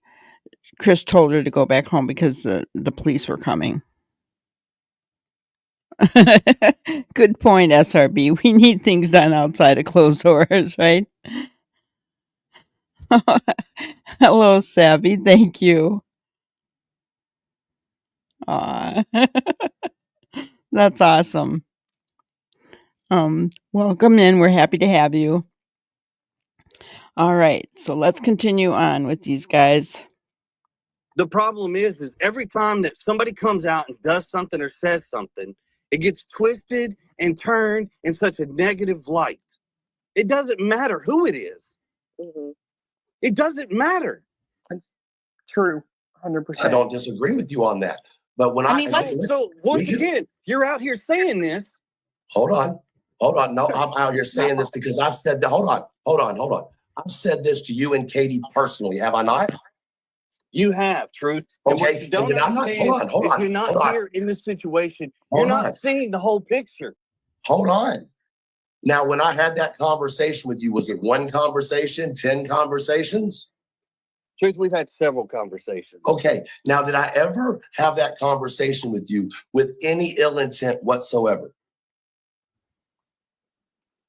Chris told her to go back home because the police were coming. Good point, SRB. We need things done outside of closed doors, right? Hello, Savvy. Thank you. Aw. That's awesome. Welcome in. We're happy to have you. All right, so let's continue on with these guys. The problem is every time that somebody comes out and does something or says something, it gets twisted and turned in such a negative light. It doesn't matter who it is. Mm-hmm. It doesn't matter. That's true. 100%. I don't disagree with you on that. But when I mean, So once again, you're out here saying this. hold on. No, I'm out here saying this because I've said that. Hold on. I've said this to you and Katie personally, have I not? You have, Truth. And what Okay. you don't understand is you're not here in this situation. You're not seeing the whole picture. Hold on. Now, when I had that conversation with you, was it one conversation, 10 conversations? Truth, we've had several conversations. Okay. Now, did I ever have that conversation with you with any ill intent whatsoever?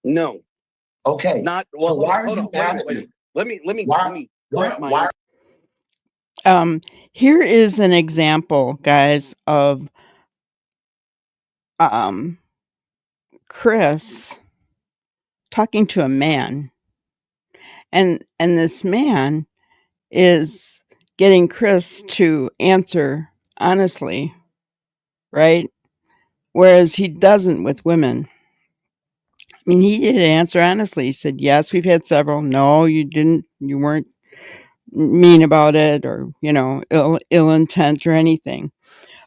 No. Okay. Not well. So why are hold you on, mad wait, at wait. me? Let me correct my Why? Here is an example, guys, of Chris talking to a man, and this man is getting Chris to answer honestly, right? Whereas he doesn't with women. I mean, he did answer honestly. He said, "Yes, we've had several. No, you didn't. You weren't mean about it, or ill intent or anything."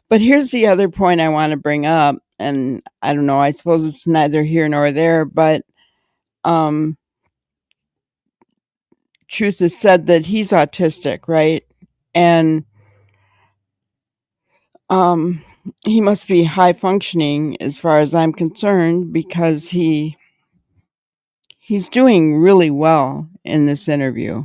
But here's the other point I want to bring up, and I don't know. I suppose it's neither here nor there, but Truth has said that he's autistic, right? And he must be high functioning as far as I'm concerned, because he's doing really well in this interview.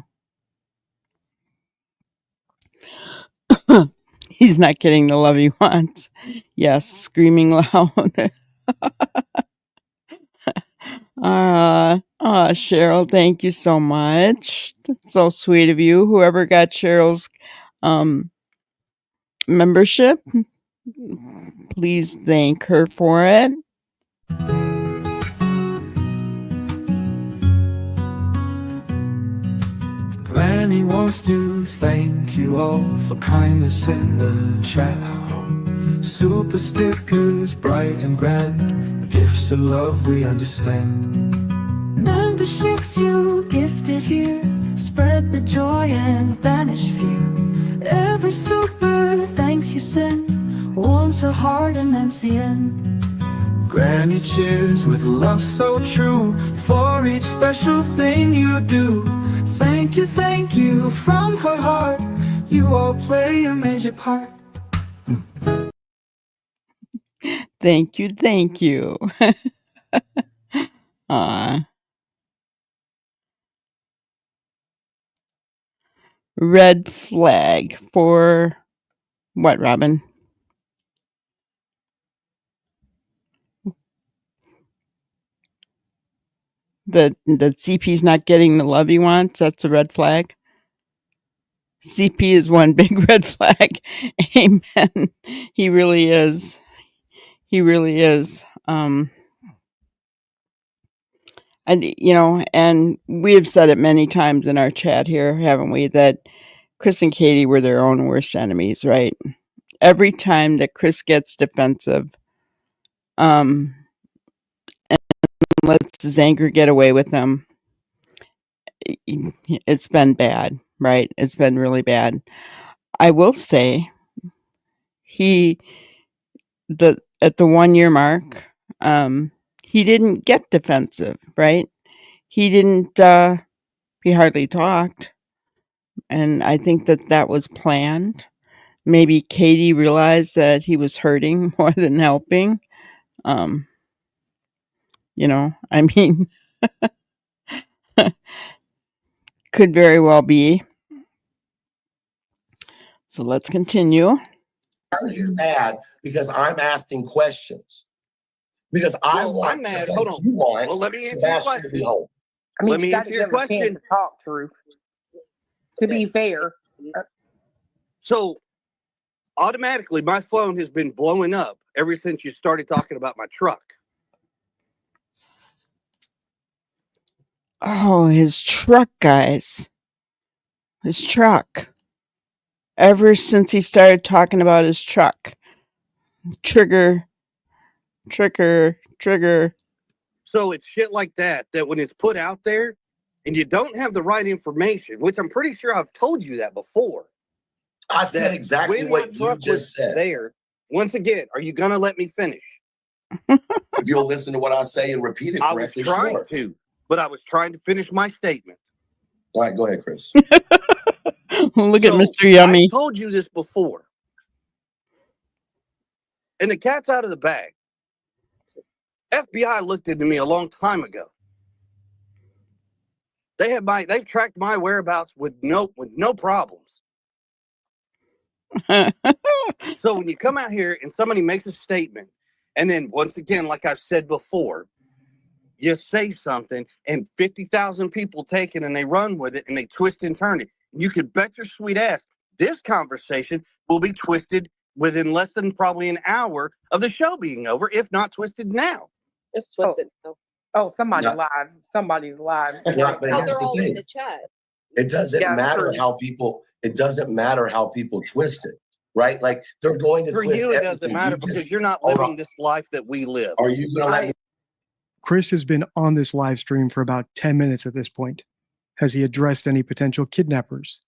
He's not getting the love he wants. Yes, screaming loud. Cheryl, thank you so much. That's so sweet of you. Whoever got Cheryl's membership, please thank her for it. Granny wants to thank you all for kindness in the chat. Super stickers, bright and grand, gifts of love we understand. Memberships you gifted here spread the joy and banish fear. Every super thanks you send warms her heart and ends the end. Granny cheers with love so true for each special thing you do. Thank you from her heart. You all play a major part. Thank you. Red flag for what, Robin? That CP's not getting the love he wants, that's a red flag. CP is one big red flag. Amen. He really is. And we've said it many times in our chat here, haven't we, that Chris and Katie were their own worst enemies, right? Every time that Chris gets defensive, and lets his anger get away with him, it's been bad, right? It's been really bad. I will say he at the 1 year mark, he didn't get defensive, right? He didn't, he hardly talked. And I think that was planned. Maybe Katie realized that he was hurting more than helping. Um, I mean, could very well be. So let's continue. Are you mad because I'm asking questions? Because I Well, want, I'm mad. just Hold like on. you want, Well, let me answer your Sebastian to be question. home. I mean, Let you me got answer to your give a chance question. to talk, Truth. To be fair, So automatically, my phone has been blowing up ever since you started talking about my truck. Oh, his truck, guys. His truck. Ever since he started talking about his truck. Trigger. So it's shit like that when it's put out there and you don't have the right information, which I'm pretty sure I've told you that before. I said That exactly when what my you truck just was said. there, once again, are you going to let me finish? If you'll listen to what I say and repeat it I was correctly, trying sure. to, but I was trying to finish my statement. All right, go ahead, Chris. Look at So, Mr. Yummy. I told you this before. And the cat's out of the bag. FBI looked into me a long time ago. They've tracked my whereabouts with no problems. So when you come out here and somebody makes a statement, and then once again, like I've said before, you say something and 50,000 people take it and they run with it and they twist and turn it. You could bet your sweet ass this conversation will be twisted within less than probably an hour of the show being over, if not twisted now. It's twisted. Oh, oh, somebody's Yeah. live. Somebody's live. Yeah, but oh, here's they're the all in thing. the chat. It doesn't Yeah, matter true. how people. It doesn't matter how people twist it, right? Like they're going to For twist you, it everything. doesn't matter because you're not hold living on. this life that we live. Are you going to let me? Chris has been on this live stream for about 10 minutes at this point. Has he addressed any potential kidnappers?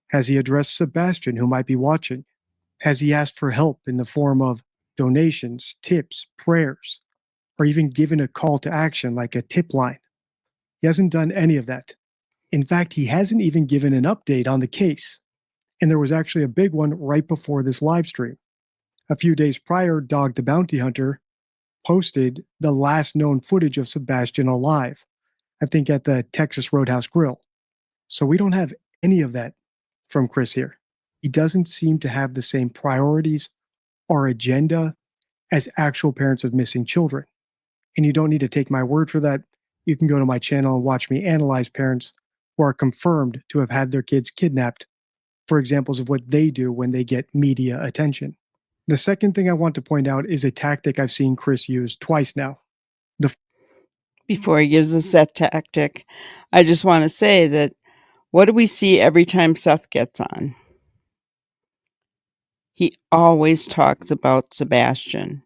Has he addressed Sebastian, who might be watching? Has he asked for help in the form of donations, tips, prayers, or even given a call to action like a tip line? He hasn't done any of that. In fact, he hasn't even given an update on the case. And there was actually a big one right before this live stream. A few days prior, Dog the Bounty Hunter posted the last known footage of Sebastian alive, I think at the Texas Roadhouse Grill. So we don't have any of that from Chris here. He doesn't seem to have the same priorities or agenda as actual parents of missing children. And you don't need to take my word for that. You can go to my channel and watch me analyze parents who are confirmed to have had their kids kidnapped for examples of what they do when they get media attention. The second thing I want to point out is a tactic I've seen Chris use twice now. Before he gives us that tactic, I just want to say that what do we see every time Seth gets on? He always talks about Sebastian.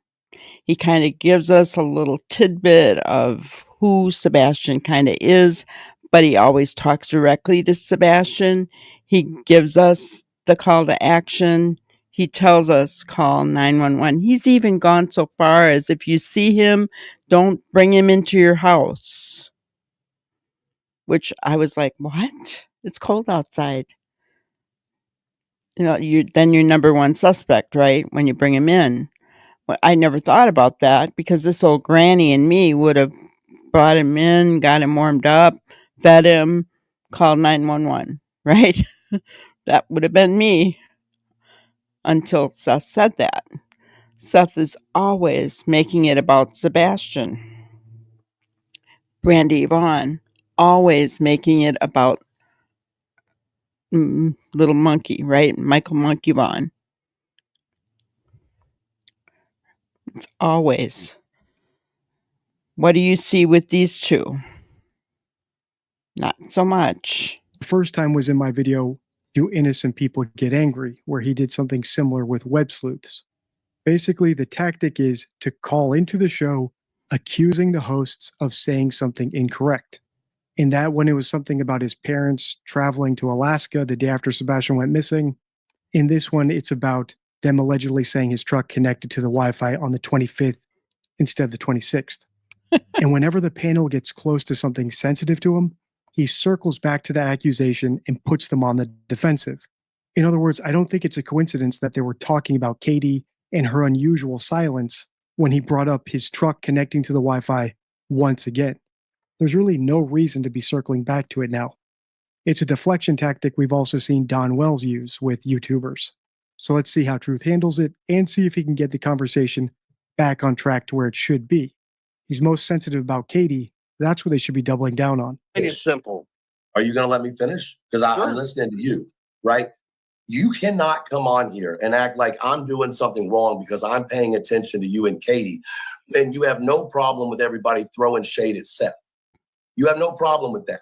He kind of gives us a little tidbit of who Sebastian kind of is, but he always talks directly to Sebastian. He gives us the call to action. He tells us call 911. He's even gone so far as if you see him, don't bring him into your house. Which I was like, what? It's cold outside. You're number one suspect, right? When you bring him in. Well, I never thought about that because this old granny and me would have brought him in, got him warmed up, fed him, called 911, right? That would have been me until Seth said that. Seth is always making it about Sebastian. Brandy Vaughn, always making it about little monkey, right? Michael Monkey Vaughn. It's always. What do you see with these two? Not so much. The first time was in my video, Do Innocent People Get Angry, where he did something similar with web sleuths. Basically, the tactic is to call into the show accusing the hosts of saying something incorrect. In that, when it was something about his parents traveling to Alaska the day after Sebastian went missing, in this one, it's about them allegedly saying his truck connected to the Wi-Fi on the 25th instead of the 26th. And whenever the panel gets close to something sensitive to him, he circles back to that accusation and puts them on the defensive. In other words, I don't think it's a coincidence that they were talking about Katie and her unusual silence when he brought up his truck connecting to the Wi-Fi once again. There's really no reason to be circling back to it now. It's a deflection tactic we've also seen Don Wells use with YouTubers. So let's see how Truth handles it and see if he can get the conversation back on track to where it should be. He's most sensitive about Katie. That's what they should be doubling down on. It's simple. Are you going to let me finish? Because I'm listening to you, right? You cannot come on here and act like I'm doing something wrong because I'm paying attention to you and Katie, and you have no problem with everybody throwing shade at Seth. You have no problem with that,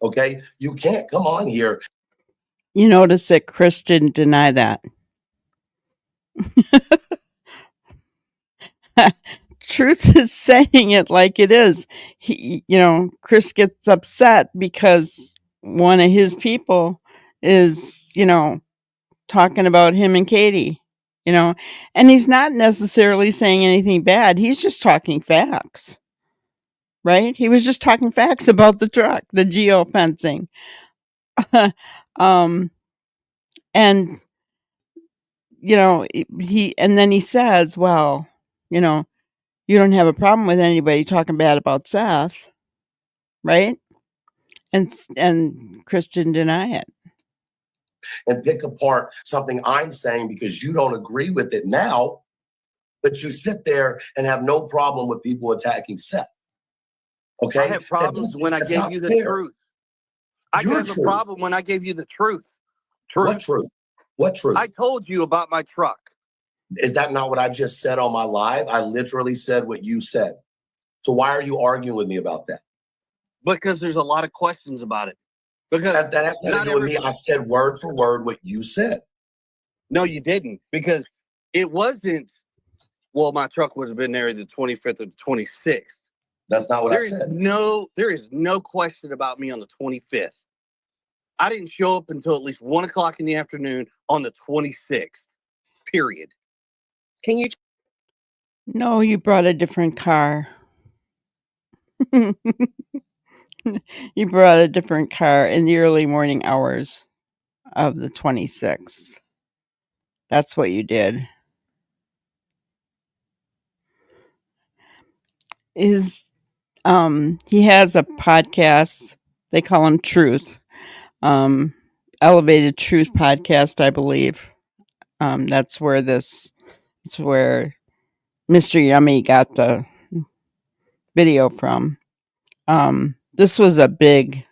okay? You can't come on here. You notice that Chris didn't deny that. Truth is saying it like it is. Chris gets upset because one of his people is, talking about him and Katie, and he's not necessarily saying anything bad. He's just talking facts, right? He was just talking facts about the truck, the geofencing. And, then he says, well, you don't have a problem with anybody talking bad about Seth, right? And Chris didn't deny it. And pick apart something I'm saying because you don't agree with it now, but you sit there and have no problem with people attacking Seth. Okay? I have problems when I gave you the truth. I have a problem when I gave you the truth. What truth? What truth? I told you about my truck. Is that not what I just said on my live? I literally said what you said. So why are you arguing with me about that? Because there's a lot of questions about it. Because that has nothing to do with me. I said word for word what you said. No, you didn't. Because it wasn't, well, my truck would have been there the 25th or the 26th. That's not what I said. There is no question about me on the 25th. I didn't show up until at least 1 o'clock in the afternoon on the 26th. Period. Can you? No, you brought a different car. You brought a different car in the early morning hours of the 26th. That's what you did. He has a podcast. They call him Truth. Elevated Truth podcast, I believe. That's where Mr. Yummy got the video from. This was a big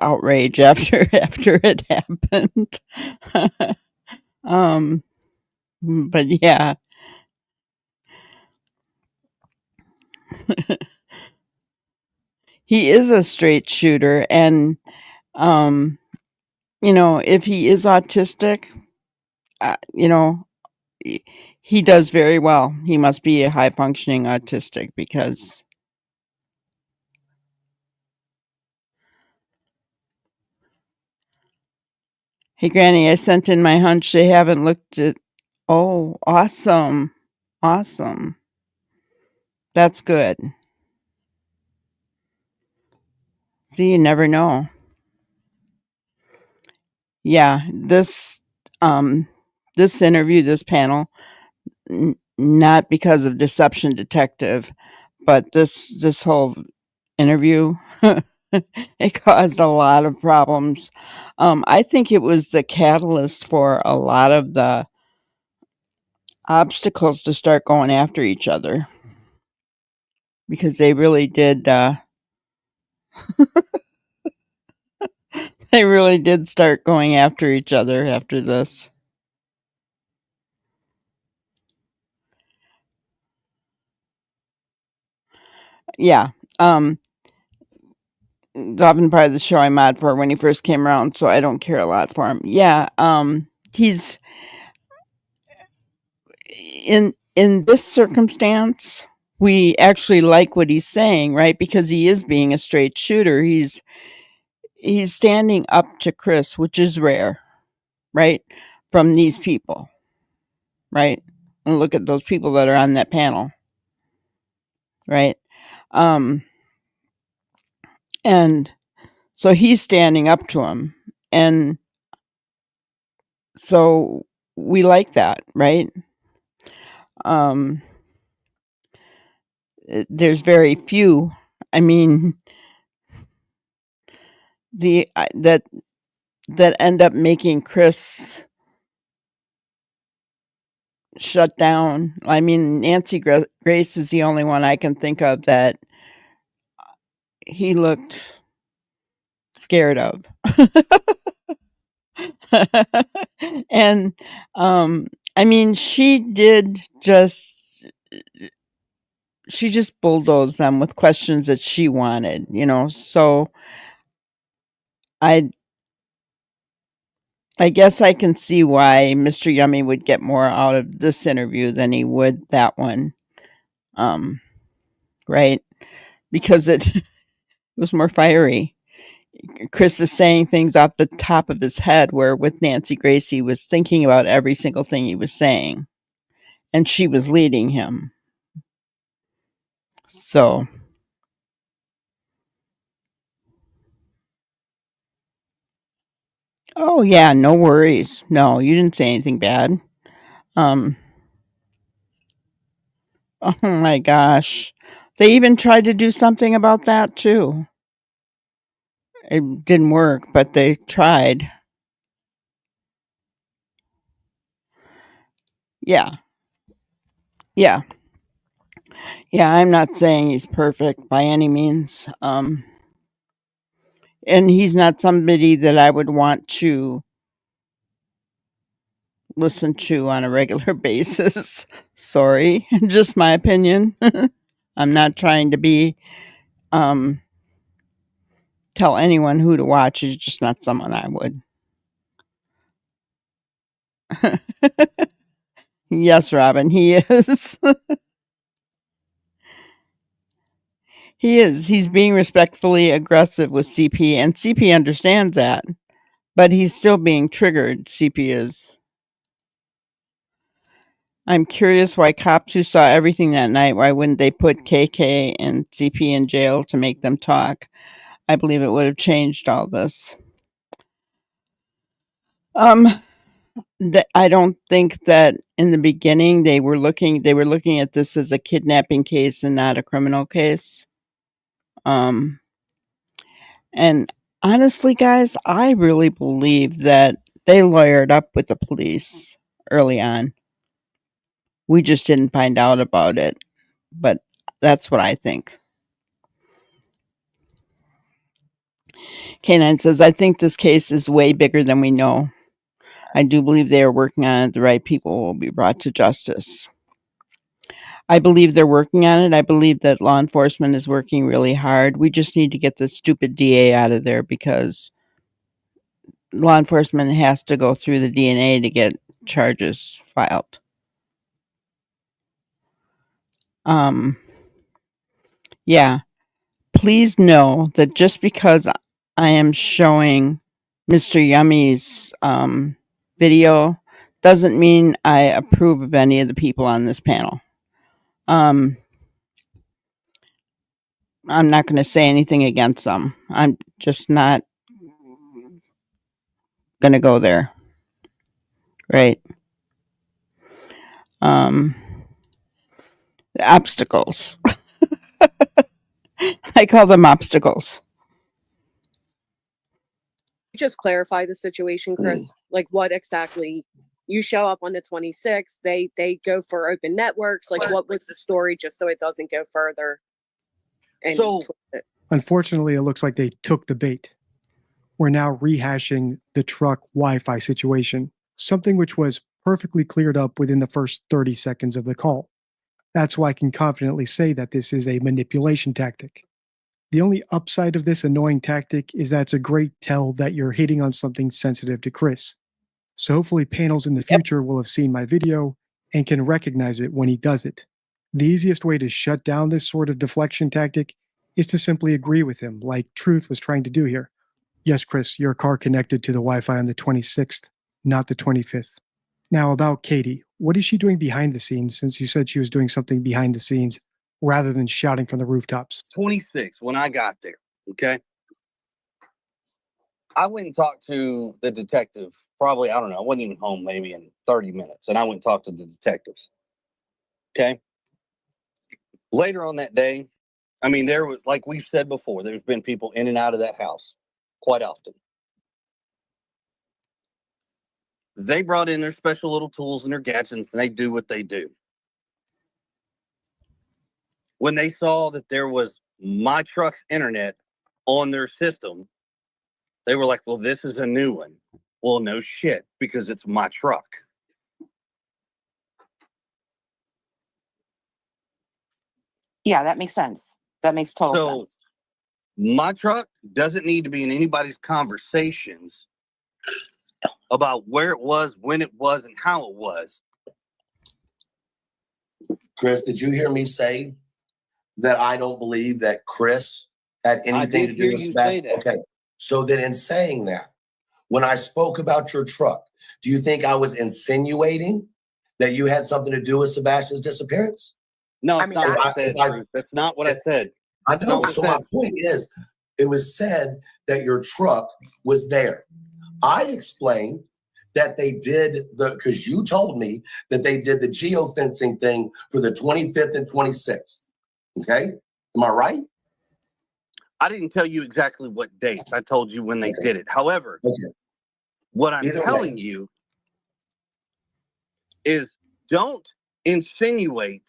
outrage after it happened. But yeah. He is a straight shooter, and if he is autistic, he does very well. He must be a high functioning autistic because hey, Granny, I sent in my hunch. They haven't looked at. Oh, awesome. Awesome. That's good. See, you never know. Yeah, this interview, this panel, not because of Deception Detective, but this whole interview, it caused a lot of problems. I think it was the catalyst for a lot of the obstacles to start going after each other, because they really did they really did start going after each other after this. Yeah. Often part of the show I mod for when he first came around, so I don't care a lot for him. Yeah. He's in this circumstance, we actually like what he's saying, right? Because he is being a straight shooter. He's standing up to Chris, which is rare, right? From these people. right? And look at those people that are on that panel, right? And so he's standing up to him. And so we like that, right? There's very few. I mean, that end up making Chris shut down. I mean, Nancy Grace is the only one I can think of that he looked scared of. And I mean, she just bulldozed them with questions that she wanted, so I guess I can see why Mr. Yummy would get more out of this interview than he would that one. Right? Because it was more fiery. Chris is saying things off the top of his head, where with Nancy Grace, he was thinking about every single thing he was saying, and she was leading him. So, oh yeah, no worries. No, you didn't say anything bad. Oh my gosh. They even tried to do something about that too. It didn't work, but they tried. Yeah. Yeah. Yeah, I'm not saying he's perfect by any means. And he's not somebody that I would want to listen to on a regular basis. Sorry, just my opinion. I'm not trying to be tell anyone who to watch. He's just not someone I would. Yes, Robin, he is. He is. He's being respectfully aggressive with CP, and CP understands that, but he's still being triggered. CP is. I'm curious why cops who saw everything that night, why wouldn't they put KK and CP in jail to make them talk? I believe it would have changed all this. I don't think that in the beginning they were looking at this as a kidnapping case and not a criminal case. And honestly, guys, I really believe that they lawyered up with the police early on. We just didn't find out about it, but that's what I think. K9 says, I think this case is way bigger than we know. I do believe they are working on it. The right people will be brought to justice. I believe they're working on it. I believe that law enforcement is working really hard. We just need to get the stupid DA out of there, because law enforcement has to go through the DNA to get charges filed. Yeah. Please know that just because I am showing Mr. Yummy's video doesn't mean I approve of any of the people on this panel. I'm not going to say anything against them. I'm just not going to go there. Right? Obstacles. I call them obstacles. Just clarify the situation, Chris. Like, what exactly? You show up on the 26th. They go for open networks. Like, what was the story? Just so it doesn't go further. And Unfortunately, it looks like they took the bait. We're now rehashing the truck Wi-Fi situation, something which was perfectly cleared up within the first 30 seconds of the call. That's why I can confidently say that this is a manipulation tactic. The only upside of this annoying tactic is that it's a great tell that you're hitting on something sensitive to Chris. So hopefully panels in the future will have seen my video and can recognize it when he does it. The easiest way to shut down this sort of deflection tactic is to simply agree with him, like Truth was trying to do here. Yes, Chris, your car connected to the Wi-Fi on the 26th, not the 25th. Now about Katie, What is she doing behind the scenes, since you said she was doing something behind the scenes rather than shouting from the rooftops? 26 when I got there. Okay. I went and talked to the detective. Probably, I don't know. I wasn't even home maybe in 30 minutes. And I went and talked to the detectives. Okay. Later on that day, I mean, there was, like we've said before, there's been people in and out of that house quite often. They brought in their special little tools and their gadgets, and they do what they do. When they saw that there was my truck's internet on their system, they were like, well, this is a new one. Well, no shit, because it's my truck. Yeah, that makes sense. That makes total sense. My truck doesn't need to be in anybody's conversations about where it was, when it was, and how it was. Chris, did you hear me say that I don't believe that Chris had anything to do with Sebastian? Okay. So then in saying that, when I spoke about your truck, do you think I was insinuating that you had something to do with Sebastian's disappearance? No, I mean, that's not what I said. I know. So my point is, it was said that your truck was there. I explained that they did because you told me that they did the geofencing thing for the 25th and 26th. Okay. Am I right? I didn't tell you exactly what dates. I told you when they did it. However, what I'm telling you is don't insinuate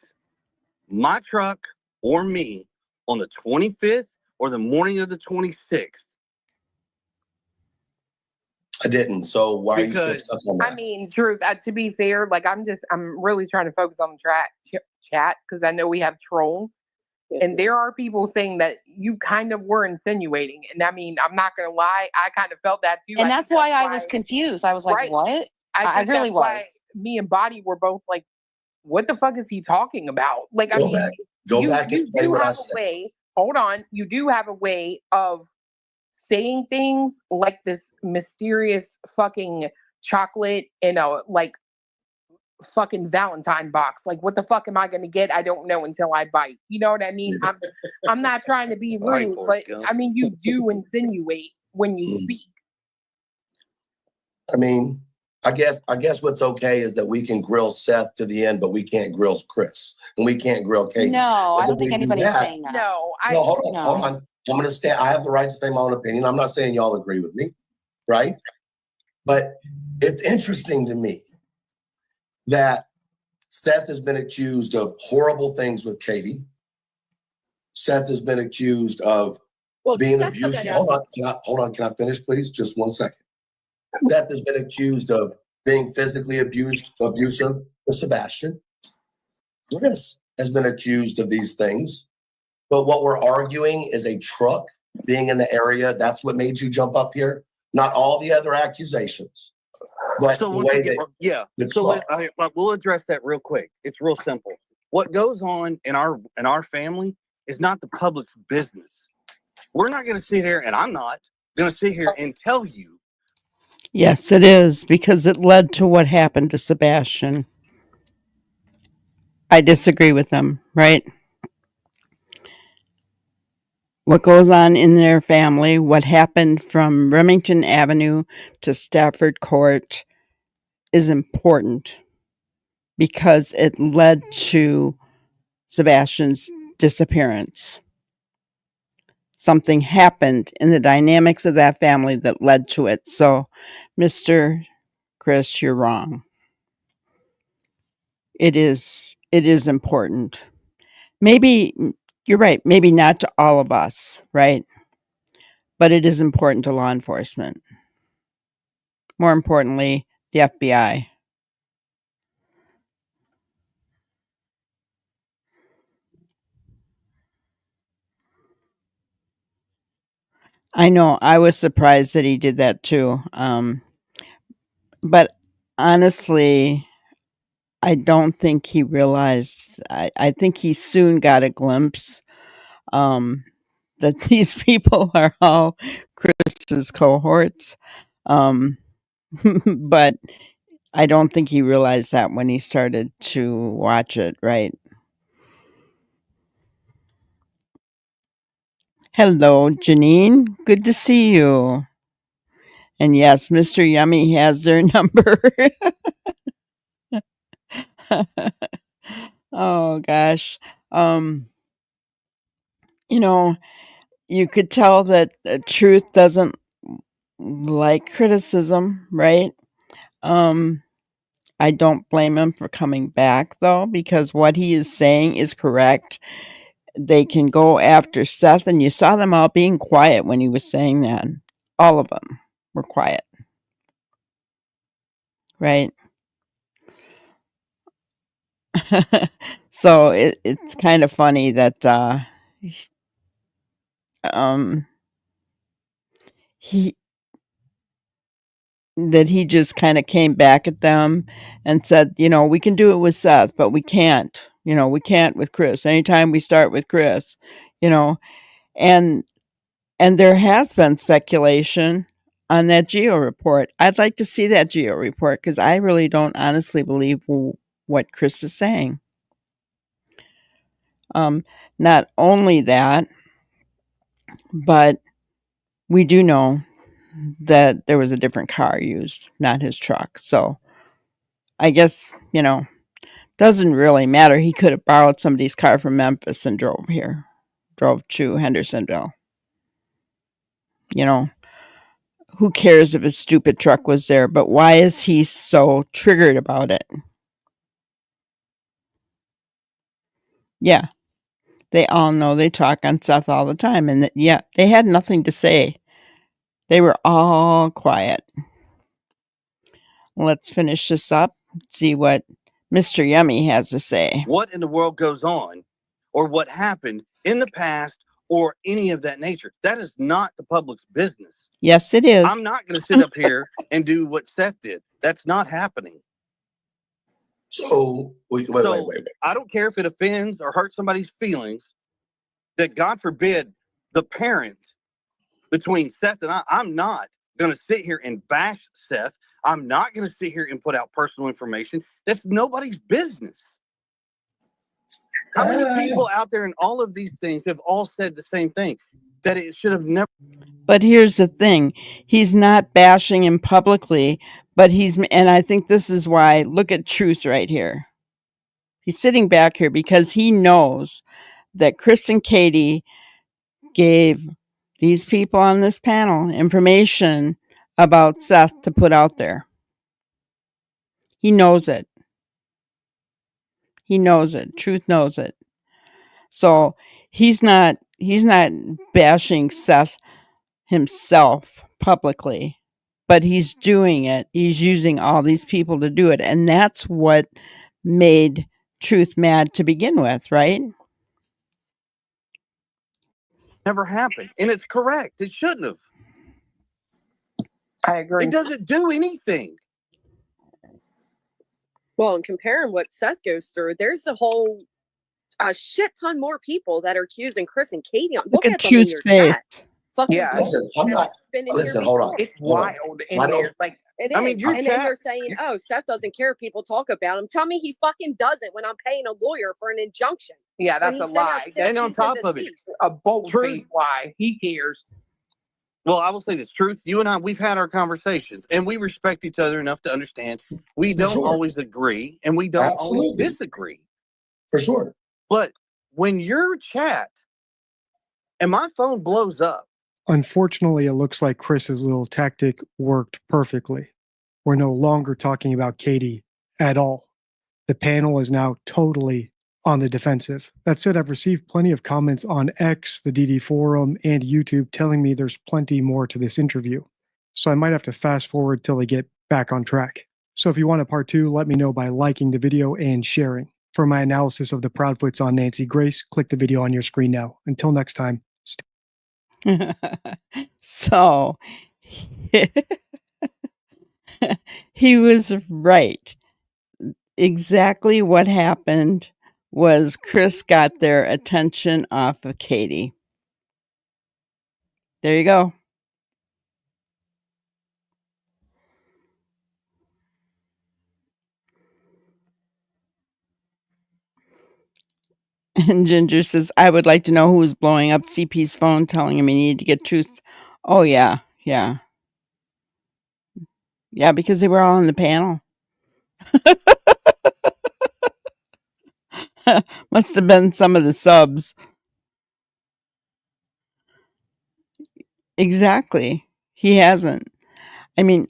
my truck or me on the 25th or the morning of the 26th. I didn't. So why are you still stuck on that? I mean, Drew, to be fair, like I'm really trying to focus on the chat because I know we have trolls. And there are people saying that you kind of were insinuating. And I mean, I'm not going to lie. I kind of felt that too. And that's why I was confused. I was like, what? I really was. Me and Bonnie were both like, what the fuck is he talking about? Like, I mean, Go back and say what I said. Hold on. You do have a way of saying things like this mysterious fucking chocolate in a like fucking Valentine box. Like, what the fuck am I going to get? I don't know until I bite. You know what I mean? I'm not trying to be rude, but I mean, you do insinuate when you speak. I mean, I guess what's okay is that we can grill Seth to the end, but we can't grill Chris and we can't grill Katie. No, I don't think anybody's saying that. No, hold on. I'm going to stand. I have the right to say my own opinion. I'm not saying y'all agree with me, right? But it's interesting to me that Seth has been accused of horrible things with Katie. Seth has been accused of being abusive. Hold on. Can I finish, please? Just 1 second. Seth has been accused of being physically abusive with Sebastian. Chris has been accused of these things. But what we're arguing is a truck being in the area. That's what made you jump up here. Not all the other accusations. But so we'll address that real quick. It's real simple. What goes on in our family is not the public's business. We're not going to sit here, and I'm not going to sit here and tell you. Yes, it is, because it led to what happened to Sebastian. I disagree with them, right? What goes on in their family, what happened from Remington Avenue to Stafford Court is important because it led to Sebastian's disappearance. Something happened in the dynamics of that family that led to it. So, Mr. Chris, you're wrong. It is important. Maybe you're right. Maybe not to all of us, right? But it is important to law enforcement. More importantly, the FBI. I know. I was surprised that he did that too. But honestly, I don't think he realized. I think he soon got a glimpse that these people are all Chris's cohorts. But I don't think he realized that when he started to watch it, right? Hello, Janine. Good to see you. And yes, Mr. Yummy has their number. Oh gosh. Um, you know, you could tell that Truth doesn't like criticism, right? Um, I don't blame him for coming back though, because what he is saying is correct. They can go after Seth, and you saw them all being quiet when he was saying that. All of them were quiet, right? So it's kind of funny that um, he he just kind of came back at them and said, we can do it with Seth, but we can't. We can't with Chris. Anytime we start with Chris, you know, and there has been speculation on that Geo report. I'd like to see that Geo report because I really don't honestly believe what Chris is saying. Not only that, but we do know that there was a different car used, not his truck. So I guess, doesn't really matter. He could have borrowed somebody's car from Memphis and drove to Hendersonville. Who cares if his stupid truck was there, but why is he so triggered about it? Yeah, they all know they talk on Seth all the time, and they had nothing to say. They were all quiet. Let's finish this up, see what Mr. Yummy has to say. What in the world goes on, or what happened in the past, or any of that nature? That is not the public's business. Yes, it is. I'm not going to sit up here and do what Seth did. That's not happening. So wait. I don't care if it offends or hurts somebody's feelings. That God forbid the parent between Seth and I'm not going to sit here and bash Seth. I'm not going to sit here and put out personal information. That's nobody's business. How many people out there in all of these things have all said the same thing? That it should have never. But here's the thing. He's not bashing him publicly, but and I think this is why, look at Truth right here. He's sitting back here because he knows that Chris and Katie gave these people on this panel information about Seth to put out there. He knows it. He knows it. Truth knows it. So he's not bashing Seth himself publicly, but he's doing it. He's using all these people to do it. And that's what made Truth mad to begin with, right? Never happened. And it's correct. It shouldn't have. I agree. It doesn't do anything. Well, and comparing what Seth goes through, there's a shit ton more people that are accusing Chris and Katie. Look at them in Truth's your face. chat. Fucking Yeah. Listen, I'm not. been in Listen, here hold on. before. It's wild in I don't- there. Like, It I is. mean, your and then chat- you're saying, oh, Seth doesn't care if people talk about him. Tell me he fucking doesn't when I'm paying a lawyer for an injunction. yeah, When that's he a said lie. us That's And on cease and top of it, desist. a bold Truth. faced lie. He cares. Well, I will say this, Truth, you and I, we've had our conversations, and we respect each other enough to understand we don't sure. always agree, and we don't always Absolutely. disagree. For sure. But when your chat and my phone blows up, Unfortunately, it looks like Chris's little tactic worked perfectly. We're no longer talking about Katie at all. The panel is now totally on the defensive. That said, I've received plenty of comments on X, the DD forum, and YouTube telling me there's plenty more to this interview. So I might have to fast forward till they get back on track. So if you want a part 2, let me know by liking the video and sharing. For my analysis of the Proudfoots on Nancy Grace, click the video on your screen now. Until next time. So he was right. Exactly what happened was Chris got their attention off of Katie. There you go. And Ginger says, I would like to know who was blowing up CP's phone, telling him he needed to get truth. Oh, yeah. Yeah. Yeah, because they were all on the panel. Must have been some of the subs. Exactly. He hasn't. I mean,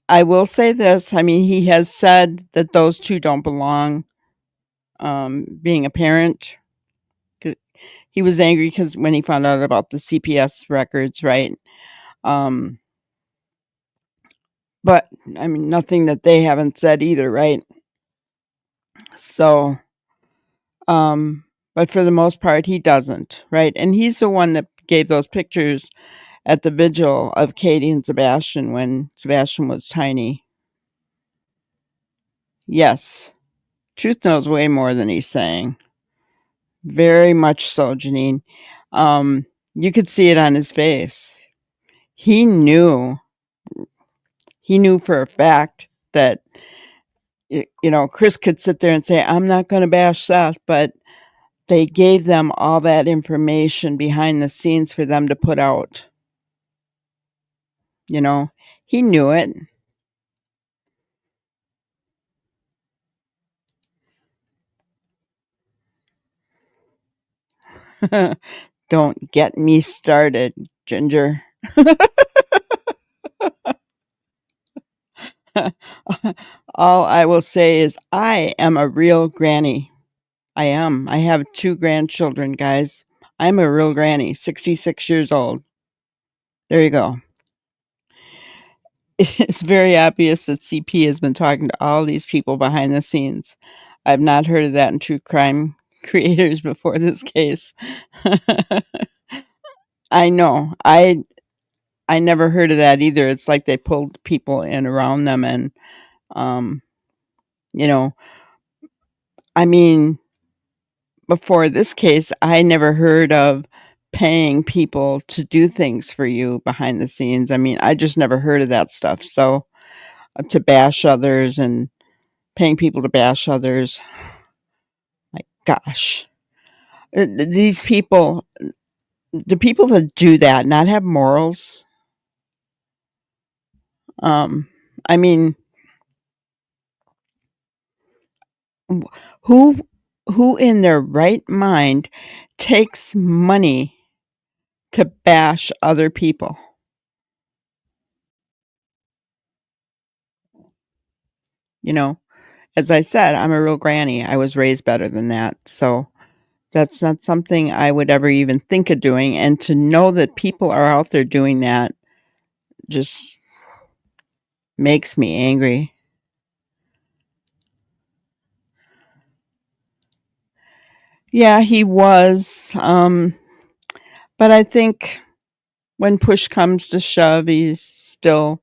I will say this. I mean, he has said that those two don't belong, being a parent. He was angry because when he found out about the CPS records, right? But I mean, nothing that they haven't said either, right? So, but for the most part, he doesn't, right? And he's the one that gave those pictures at the vigil of Katie and Sebastian when Sebastian was tiny. Yes, Truth knows way more than he's saying. Very much so, Janine. You could see it on his face. He knew for a fact that, Chris could sit there and say, I'm not going to bash Seth, but they gave them all that information behind the scenes for them to put out. He knew it. Don't get me started, Ginger. All I will say is I am a real granny. I am. I have 2 grandchildren, guys. I'm a real granny, 66 years old. There you go. It's very obvious that CP has been talking to all these people behind the scenes. I've not heard of that in true crime creators before this case. I know. I never heard of that either. It's like they pulled people in around them and, you know, I mean, before this case, I never heard of paying people to do things for you behind the scenes. I mean, I just never heard of that stuff. So to bash others and paying people to bash others, my gosh, these people, the people that do that, not have morals. I mean, who in their right mind takes money to bash other people? As I said, I'm a real granny. I was raised better than that. So that's not something I would ever even think of doing. And to know that people are out there doing that just makes me angry. Yeah, he was. But I think when push comes to shove, he still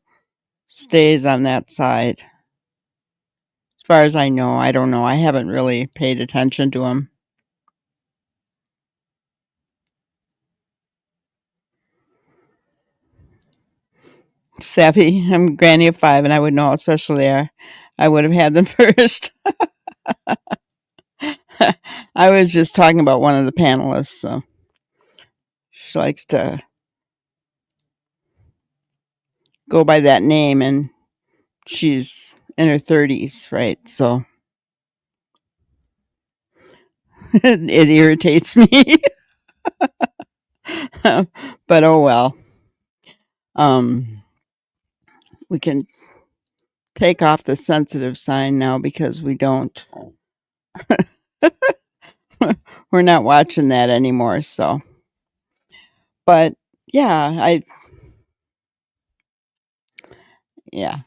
stays on that side. As far as I know, I don't know. I haven't really paid attention to him. Savvy. I'm granny of 5, and I would know, especially there. I would have had them first. I was just talking about one of the panelists. So she likes to go by that name, and she's in her 30s, right? So it irritates me. But oh well. We can take off the sensitive sign now because we don't. We're not watching that anymore. So, but yeah, yeah,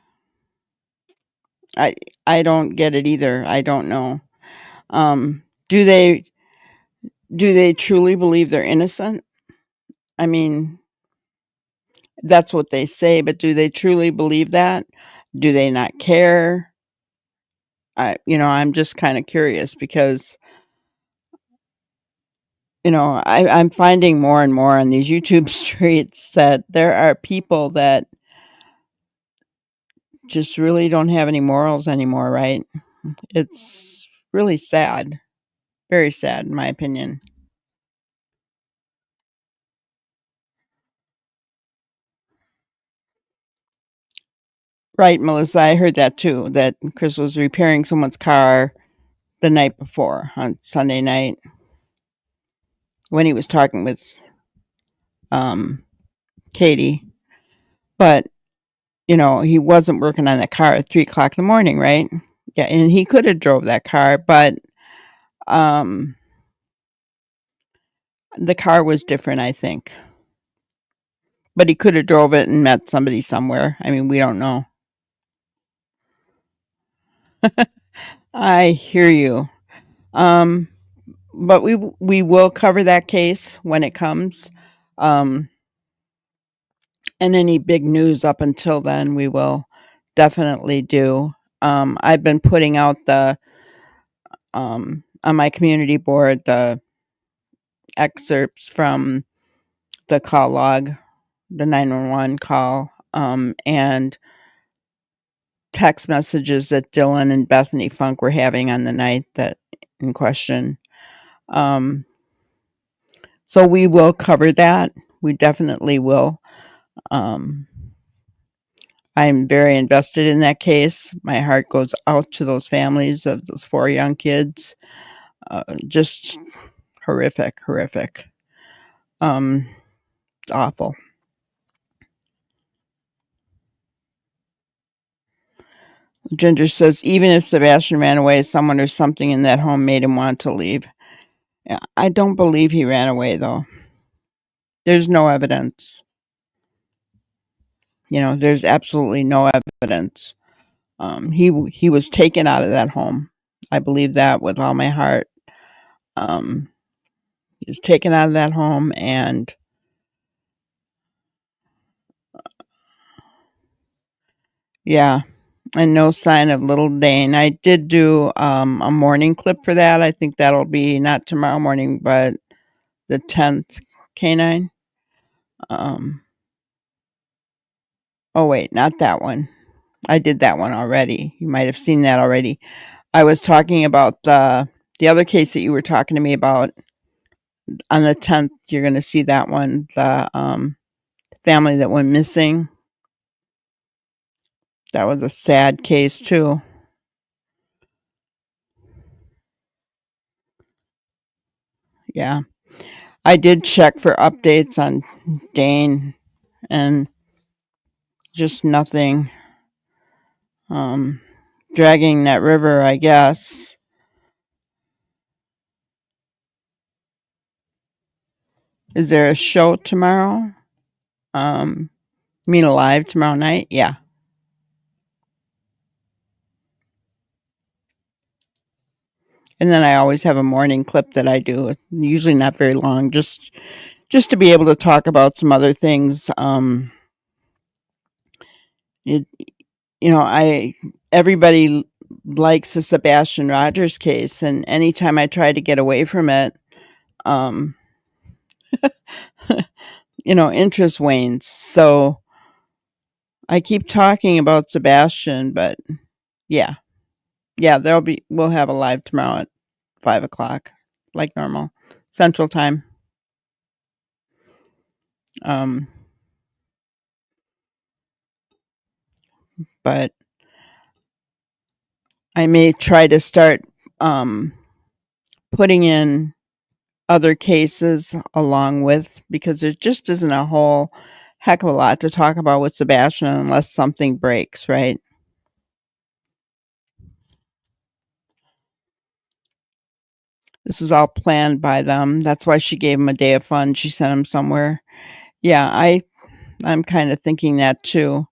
I don't get it either. I don't know. Do they truly believe they're innocent? I mean, that's what they say, but do they truly believe that? Do they not care? I'm just kind of curious because I'm finding more and more on these YouTube streets that there are people that just really don't have any morals anymore, right? It's really sad. Very sad, in my opinion. Right, Melissa, I heard that too, that Chris was repairing someone's car the night before on Sunday night when he was talking with Katie. But, he wasn't working on that car at 3:00 in the morning, right? Yeah, and he could have drove that car, but the car was different, I think. But he could have drove it and met somebody somewhere. I mean, we don't know. I hear you. But we will cover that case when it comes. And any big news up until then, we will definitely do. I've been putting out on my community board, the excerpts from the call log, the 911 call, and text messages that Dylan and Bethany Funk were having on the night that in question. So we will cover that. We definitely will. I'm very invested in that case. My heart goes out to those families of those 4 young kids. Just horrific. It's awful. Ginger says, even if Sebastian ran away, someone or something in that home made him want to leave. Yeah, I don't believe he ran away, though. There's no evidence. There's absolutely no evidence. He was taken out of that home. I believe that with all my heart. He was taken out of that home, and yeah, and no sign of little Dane. I did do a morning clip for that. I think that'll be not tomorrow morning, but the 10th canine. Oh wait, not that one. I did that one already. You might have seen that already. I was talking about the other case that you were talking to me about. On the 10th, you're going to see that one, the family that went missing. That was a sad case too. Yeah. I did check for updates on Dane, and just nothing. Dragging that river, I guess. Is there a show tomorrow? You mean live tomorrow night? Yeah. And then I always have a morning clip that I do. Usually not very long, just to be able to talk about some other things. Everybody likes the Sebastian Rogers case, and anytime I try to get away from it, interest wanes. So I keep talking about Sebastian, but yeah, we'll have a live tomorrow at 5:00, like normal, Central Time. But I may try to start putting in other cases along with, because there just isn't a whole heck of a lot to talk about with Sebastian unless something breaks, right? This was all planned by them. That's why she gave him a day of fun. She sent him somewhere. Yeah, I'm kind of thinking that too.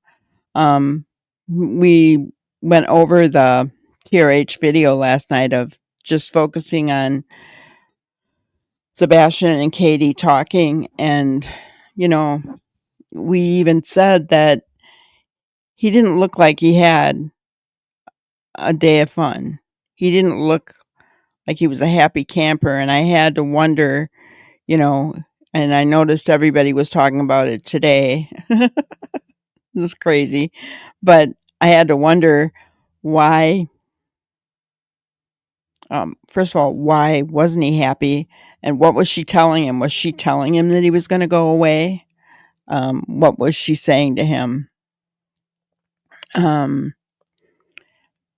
We went over the TRH video last night of just focusing on Sebastian and Katie talking, and we even said that he didn't look like he had a day of fun. He didn't look like he was a happy camper, and I had to wonder, and I noticed everybody was talking about it today. It was crazy, but I had to wonder why First of all, why wasn't he happy? And what was she telling him? Was she telling him that he was going to go away? What was she saying to him? And,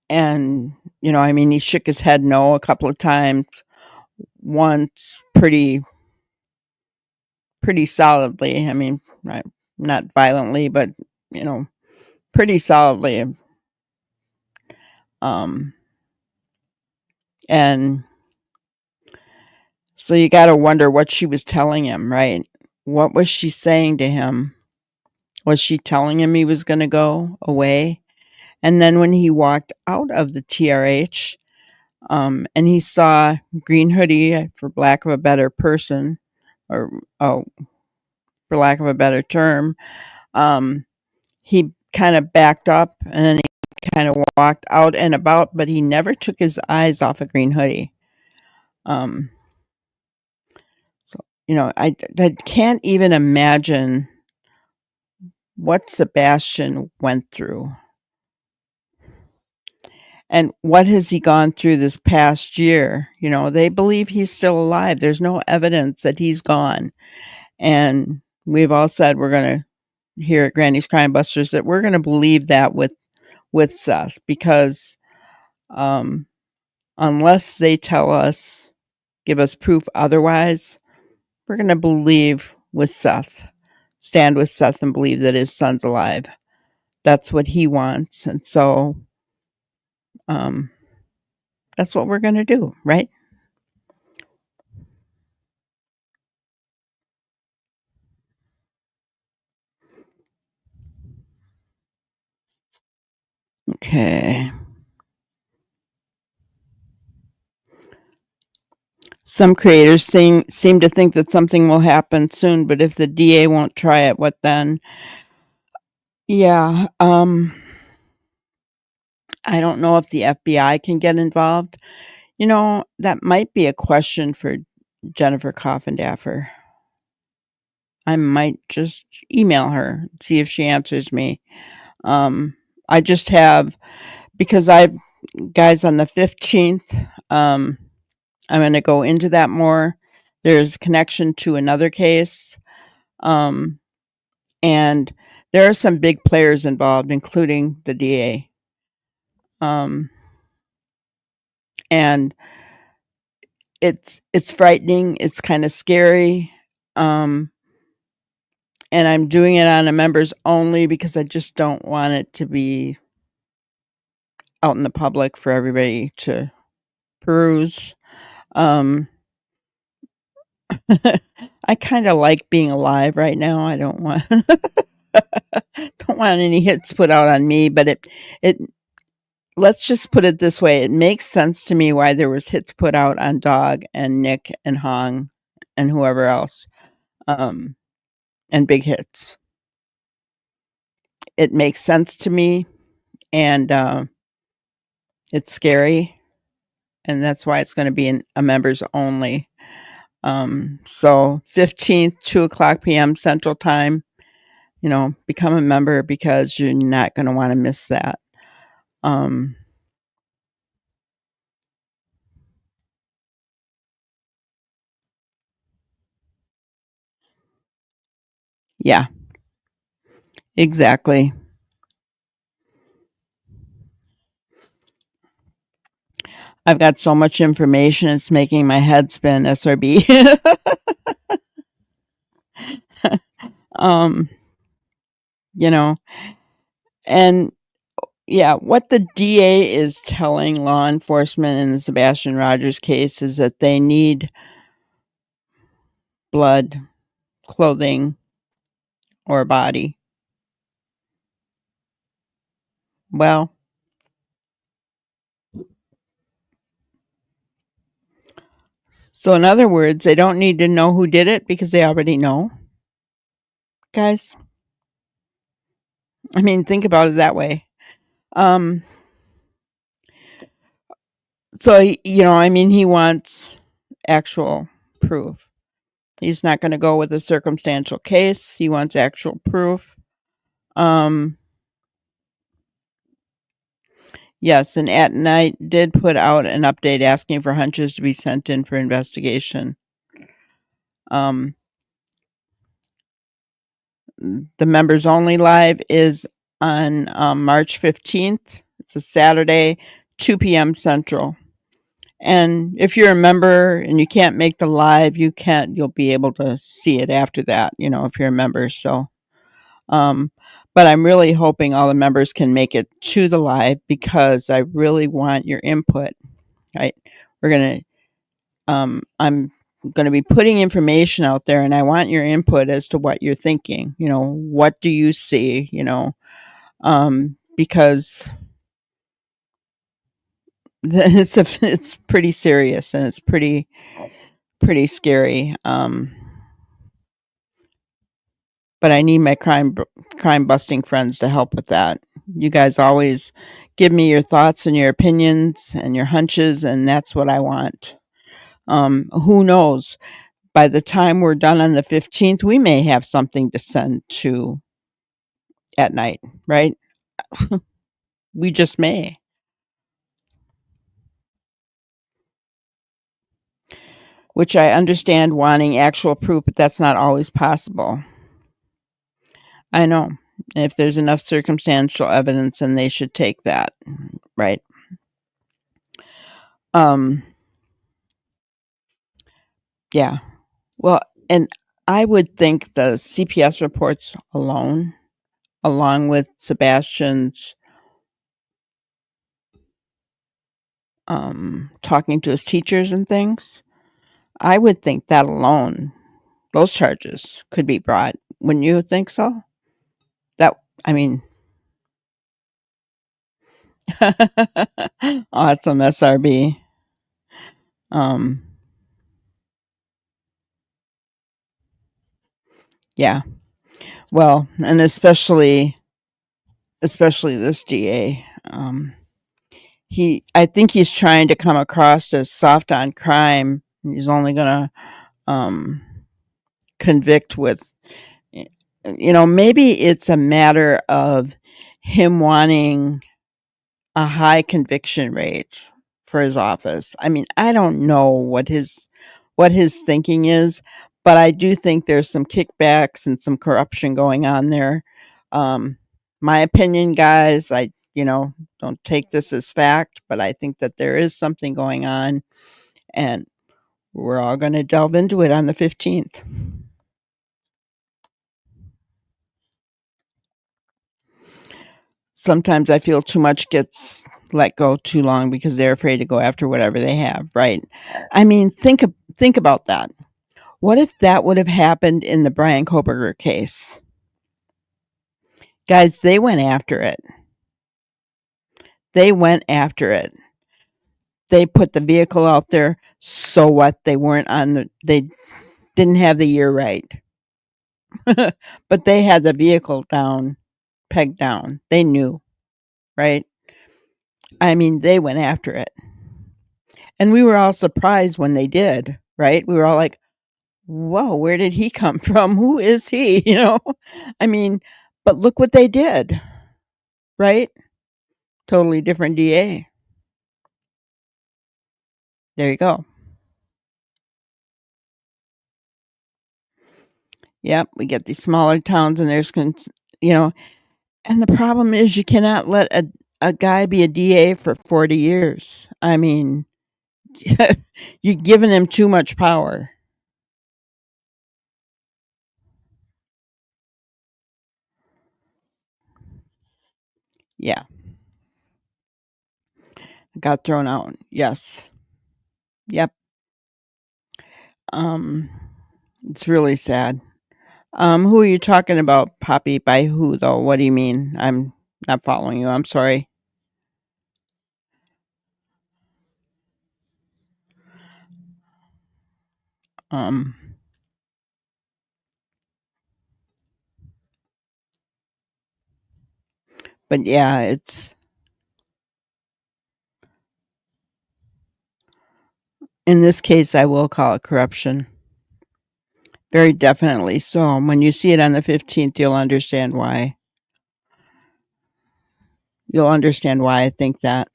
I mean, he shook his head no a couple of times, once pretty solidly. I mean, not violently, but, pretty solidly. And so you got to wonder what she was telling him, right? What was she saying to him? Was she telling him he was going to go away? And then when he walked out of the TRH, and he saw Green Hoodie, for lack of a better person, or for lack of a better term, he kind of backed up and then he kind of walked out and about, but he never took his eyes off of Green Hoodie. So, I can't even imagine what Sebastian went through. And what has he gone through this past year? They believe he's still alive. There's no evidence that he's gone. And we've all said we're going to, here at Granny's Crime Busters, that we're going to believe that with Seth, because unless they give us proof otherwise, we're going to believe with Seth, stand with Seth and believe that his son's alive. That's what he wants. And so that's what we're going to do, right? Okay. Some creators seem to think that something will happen soon, but if the DA won't try it, what then? Yeah. I don't know if the FBI can get involved. That might be a question for Jennifer Coffindaffer. I might just email her, see if she answers me. I just have, because guys, on the 15th, I'm going to go into that more. There's a connection to another case. And there are some big players involved, including the DA. And it's frightening. It's kind of scary. And I'm doing it on a members only because I just don't want it to be out in the public for everybody to peruse. I kind of like being alive right now. I don't want any hits put out on me, but it let's just put it this way. It makes sense to me why there was hits put out on Dog and Nick and Hong and whoever else, and big hits. It makes sense to me, and it's scary, and that's why it's going to be a members only. So 15th, 2:00 p.m. Central Time, become a member because you're not going to want to miss that. Yeah, exactly. I've got so much information, it's making my head spin, SRB. And yeah, what the DA is telling law enforcement in the Sebastian Rogers case is that they need blood, clothing, or a body. Well, so in other words, they don't need to know who did it because they already know. Guys, I mean, think about it that way. So, he wants actual proof. He's not going to go with a circumstantial case. He wants actual proof. Yes, and At Night did put out an update asking for hunches to be sent in for investigation. The members only live is on March 15th. It's a Saturday, 2 p.m. Central. And if you're a member and you can't make the live, you'll be able to see it after that, if you're a member. So, but I'm really hoping all the members can make it to the live because I really want your input. Right? I'm going to be putting information out there and I want your input as to what you're thinking. What do you see? Because it's pretty serious and it's pretty scary. But I need my crime busting friends to help with that. You guys always give me your thoughts and your opinions and your hunches, and that's what I want. Who knows? By the time we're done on the 15th, we may have something to send to At Night, right? We just may. Which I understand wanting actual proof, but that's not always possible. I know. If there's enough circumstantial evidence, then they should take that, right? Yeah. Well, and I would think the CPS reports alone, along with Sebastian's talking to his teachers and things, I would think that alone, those charges could be brought. Wouldn't you think so? Awesome, SRB. Yeah. Well, and especially this DA. I think he's trying to come across as soft on crime. He's only going to convict with, maybe it's a matter of him wanting a high conviction rate for his office. I don't know what his thinking is, but I do think there's some kickbacks and some corruption going on there. My opinion, guys, I don't take this as fact, but I think that there is something going on, and we're all going to delve into it on the 15th. Sometimes I feel too much gets let go too long because they're afraid to go after whatever they have, right? Think about that. What if that would have happened in the Brian Koberger case? Guys, they went after it. They put the vehicle out there. So what? They didn't have the year right. But they had the vehicle pegged down. They knew, right? They went after it. And we were all surprised when they did, right? We were all like, whoa, where did he come from? Who is he? But look what they did, right? Totally different DA. There you go. Yep, we get these smaller towns and there's, and the problem is you cannot let a guy be a DA for 40 years. You're giving him too much power. Yeah. Got thrown out. Yes. Yep. It's really sad. Who are you talking about, Poppy? By who, though? What do you mean? I'm not following you. I'm sorry. But yeah, in this case, I will call it corruption. Very definitely so. When you see it on the 15th, you'll understand why. You'll understand why I think that.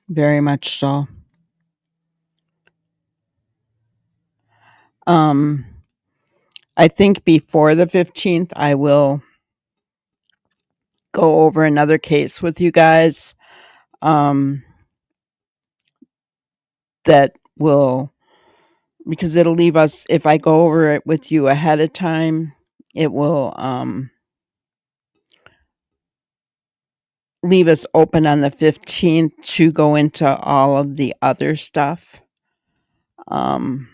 Very much so. I think before the 15th, I will go over another case with you guys that will, because it'll leave us, if I go over it with you ahead of time, it will leave us open on the 15th to go into all of the other stuff. The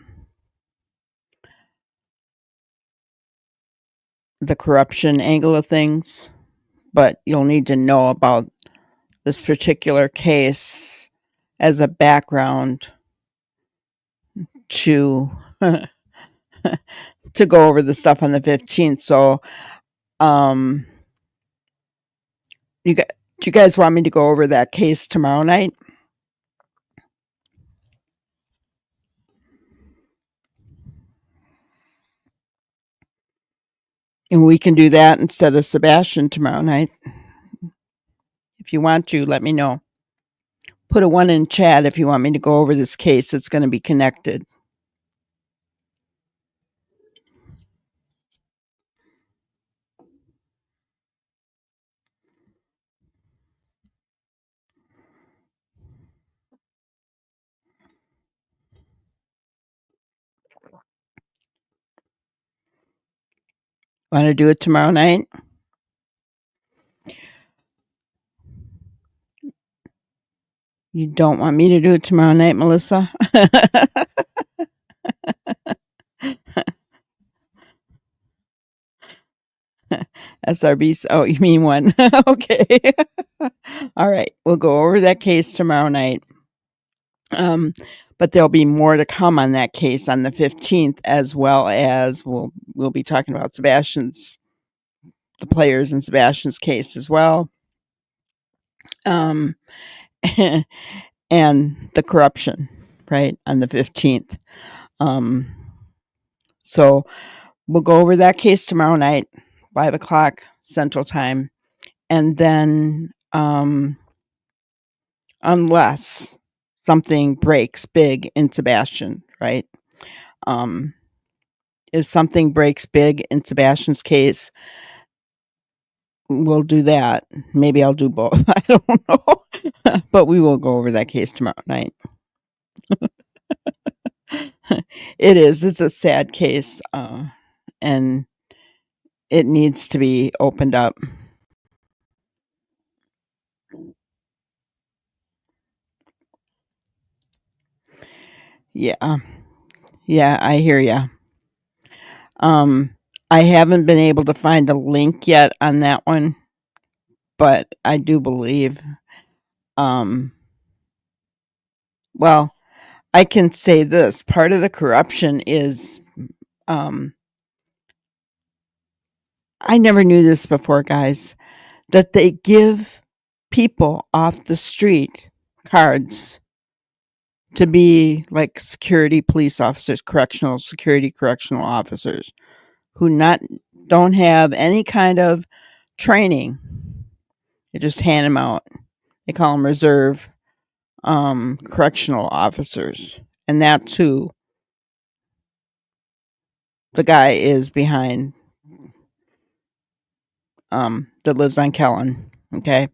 corruption angle of things, but you'll need to know about this particular case as a background to to go over the stuff on the 15th. So do you guys want me to go over that case tomorrow night? And we can do that instead of Sebastian tomorrow night. If you want to, let me know. Put a 1 in chat if you want me to go over this case. It's going to be connected. Want to do it tomorrow night? You don't want me to do it tomorrow night, Melissa? SRB. Oh, you mean 1. Okay. All right. We'll go over that case tomorrow night. But there'll be more to come on that case on the 15th, as well as we'll be talking about the players in Sebastian's case as well. And the corruption, right, on the 15th. So we'll go over that case tomorrow night, 5 o'clock Central Time. And then unless something breaks big in Sebastian, right? If something breaks big in Sebastian's case, we'll do that. Maybe I'll do both. I don't know. But we will go over that case tomorrow night. It's a sad case, and it needs to be opened up. Yeah, I hear ya. I haven't been able to find a link yet on that one, but I do believe, well, I can say this, part of the corruption is, I never knew this before, guys, that they give people off the street cards to be like security police officers, correctional officers who don't have any kind of training. They just hand them out. They call them reserve correctional officers, and that's who the guy is behind, that lives on Kellen. Okay.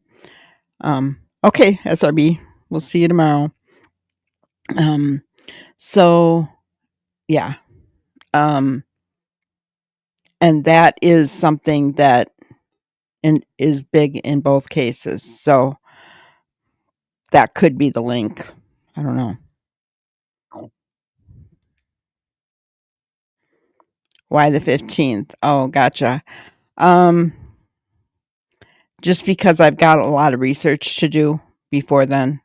Okay, SRB. We'll see you tomorrow. So yeah. And that is something that is big in both cases. So that could be the link. I don't know. Why the 15th? Oh, gotcha. Just because I've got a lot of research to do before then,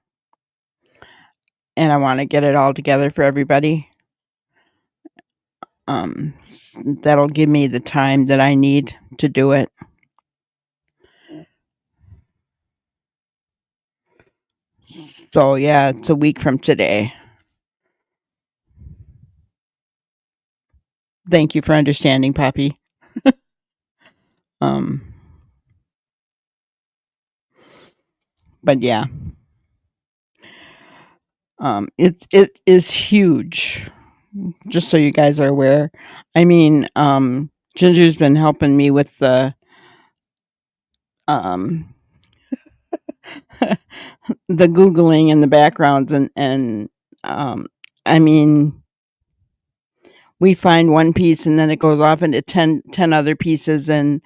and I want to get it all together for everybody. That'll give me the time that I need to do it. So yeah, it's a week from today. Thank you for understanding, Poppy. But yeah, it is huge. Just so you guys are aware. I mean, Ginger's been helping me with the um the googling and the backgrounds, and I mean, we find one piece and then it goes off into 10 other pieces, and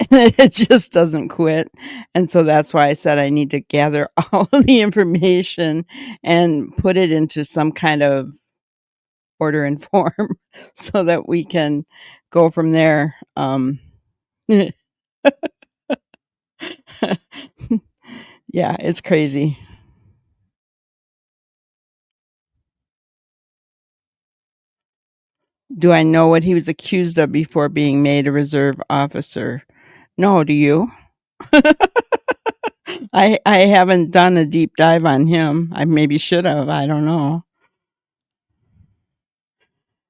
it just doesn't quit. And so that's why I said I need to gather all of the information and put it into some kind of order and form so that we can go from there. Yeah, it's crazy. Do I know what he was accused of before being made a reserve officer? No, do you? I haven't done a deep dive on him. I maybe should have. I don't know.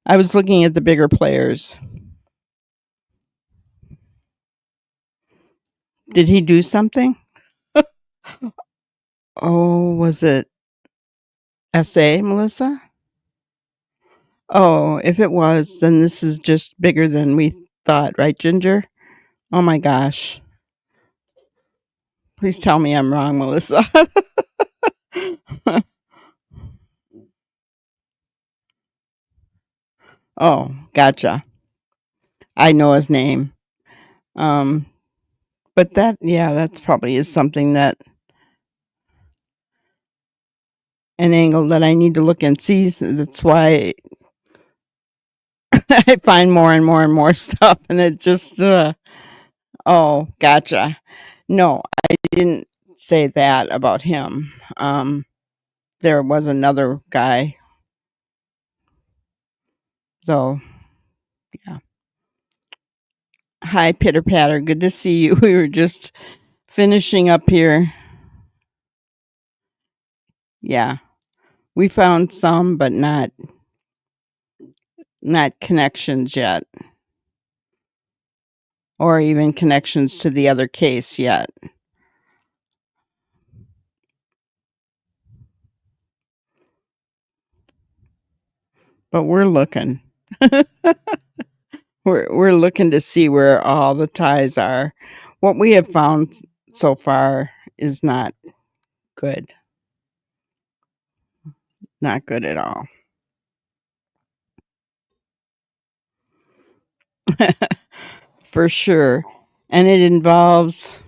I was looking at the bigger players. Did he do something? Oh, was it SA, Melissa? Oh, if it was, then this is just bigger than we thought, right, Ginger? Oh my gosh. Please tell me I'm wrong, Melissa. Oh, gotcha. I know his name. But that's probably is something that an angle that I need to look and see. So that's why I find more and more and more stuff, and it just oh, gotcha. No, I didn't say that about him. There was another guy, though. Yeah. Hi, Pitter Patter. Good to see you. We were just finishing up here. Yeah, we found some, but not connections yet, or even connections to the other case yet. But we're looking. We're looking to see where all the ties are. What we have found so far is not good. Not good at all. For sure. And it involves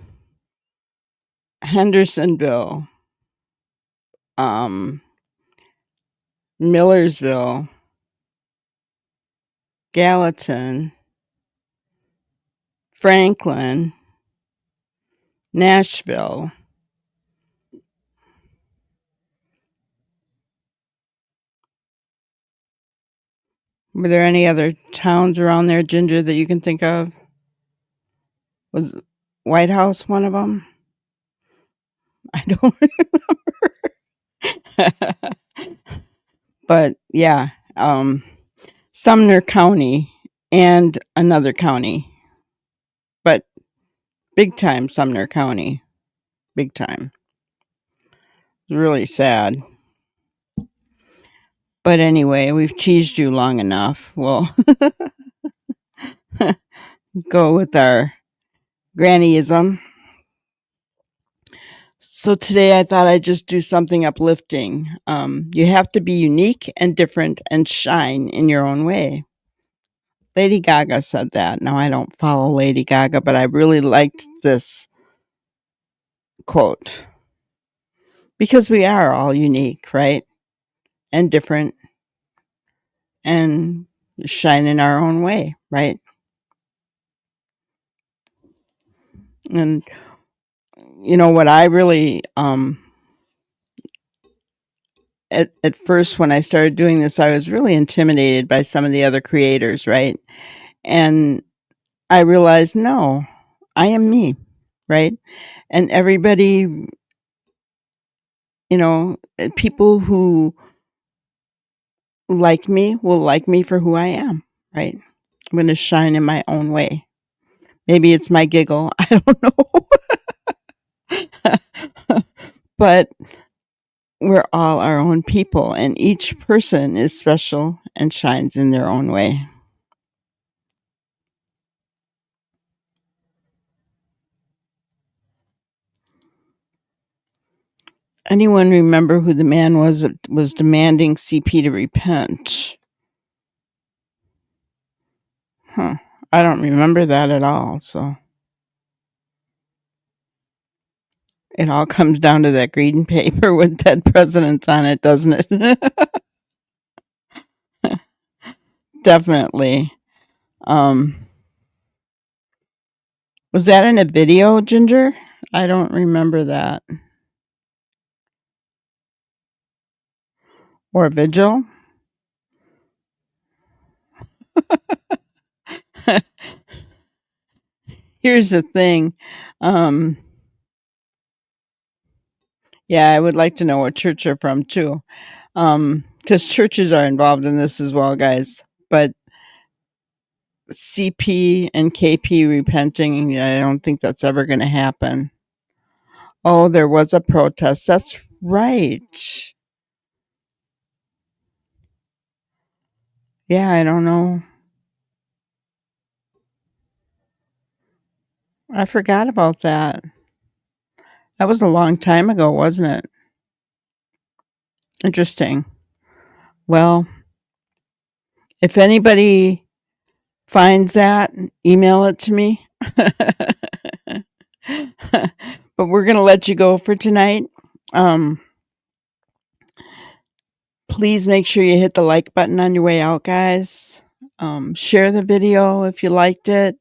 Hendersonville, Millersville, Gallatin, Franklin, Nashville. Were there any other towns around there, Ginger, that you can think of? Was White House one of them? I don't remember. But yeah, Sumner County and another county. But big time Sumner County. Big time. It's really sad. But anyway, we've teased you long enough. We'll go with our grannyism. So today I thought I'd just do something uplifting. You have to be unique and different and shine in your own way. Lady Gaga said that. Now, I don't follow Lady Gaga, but I really liked this quote. Because we are all unique, right? And different and shine in our own way, right? And you know what I really at first when I started doing this, I was really intimidated by some of the other creators, right? And I realized, no, I am me, right? And everybody, people who like me will like me for who I am, right? I'm going to shine in my own way Maybe it's my giggle. I don't know. But we're all our own people, and each person is special and shines in their own way. Anyone remember who the man was that was demanding CP to repent? Huh. I don't remember that at all, so it all comes down to that green paper with dead presidents on it, doesn't it? Definitely. Was that in a video, Ginger? I don't remember that. Or a vigil? Here's the thing. Yeah, I would like to know what church you're from too. Because churches are involved in this as well, guys. But CP and KP repenting, I don't think that's ever going to happen. Oh, there was a protest. That's right. Yeah, I don't know. I forgot about that. That was a long time ago, wasn't it? Interesting. Well, if anybody finds that, email it to me. But we're going to let you go for tonight. Please make sure you hit the like button on your way out, guys. Share the video if you liked it.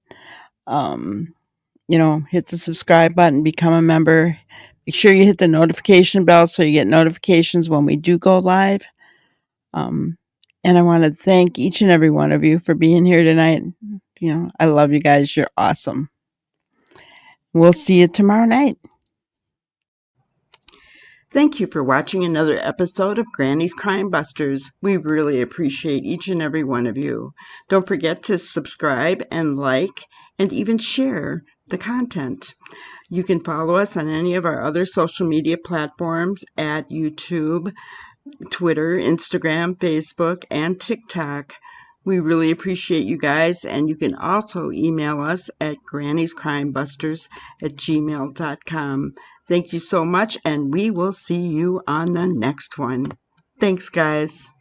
Hit the subscribe button, become a member. Make sure you hit the notification bell so you get notifications when we do go live. And I want to thank each and every one of you for being here tonight. I love you guys. You're awesome. We'll see you tomorrow night. Thank you for watching another episode of Granny's Crime Busters. We really appreciate each and every one of you. Don't forget to subscribe and like and even share the content. You can follow us on any of our other social media platforms at YouTube, Twitter, Instagram, Facebook, and TikTok. We really appreciate you guys, and you can also email us at granniescrimebusters@gmail.com. Thank you so much, and we will see you on the next one. Thanks, guys.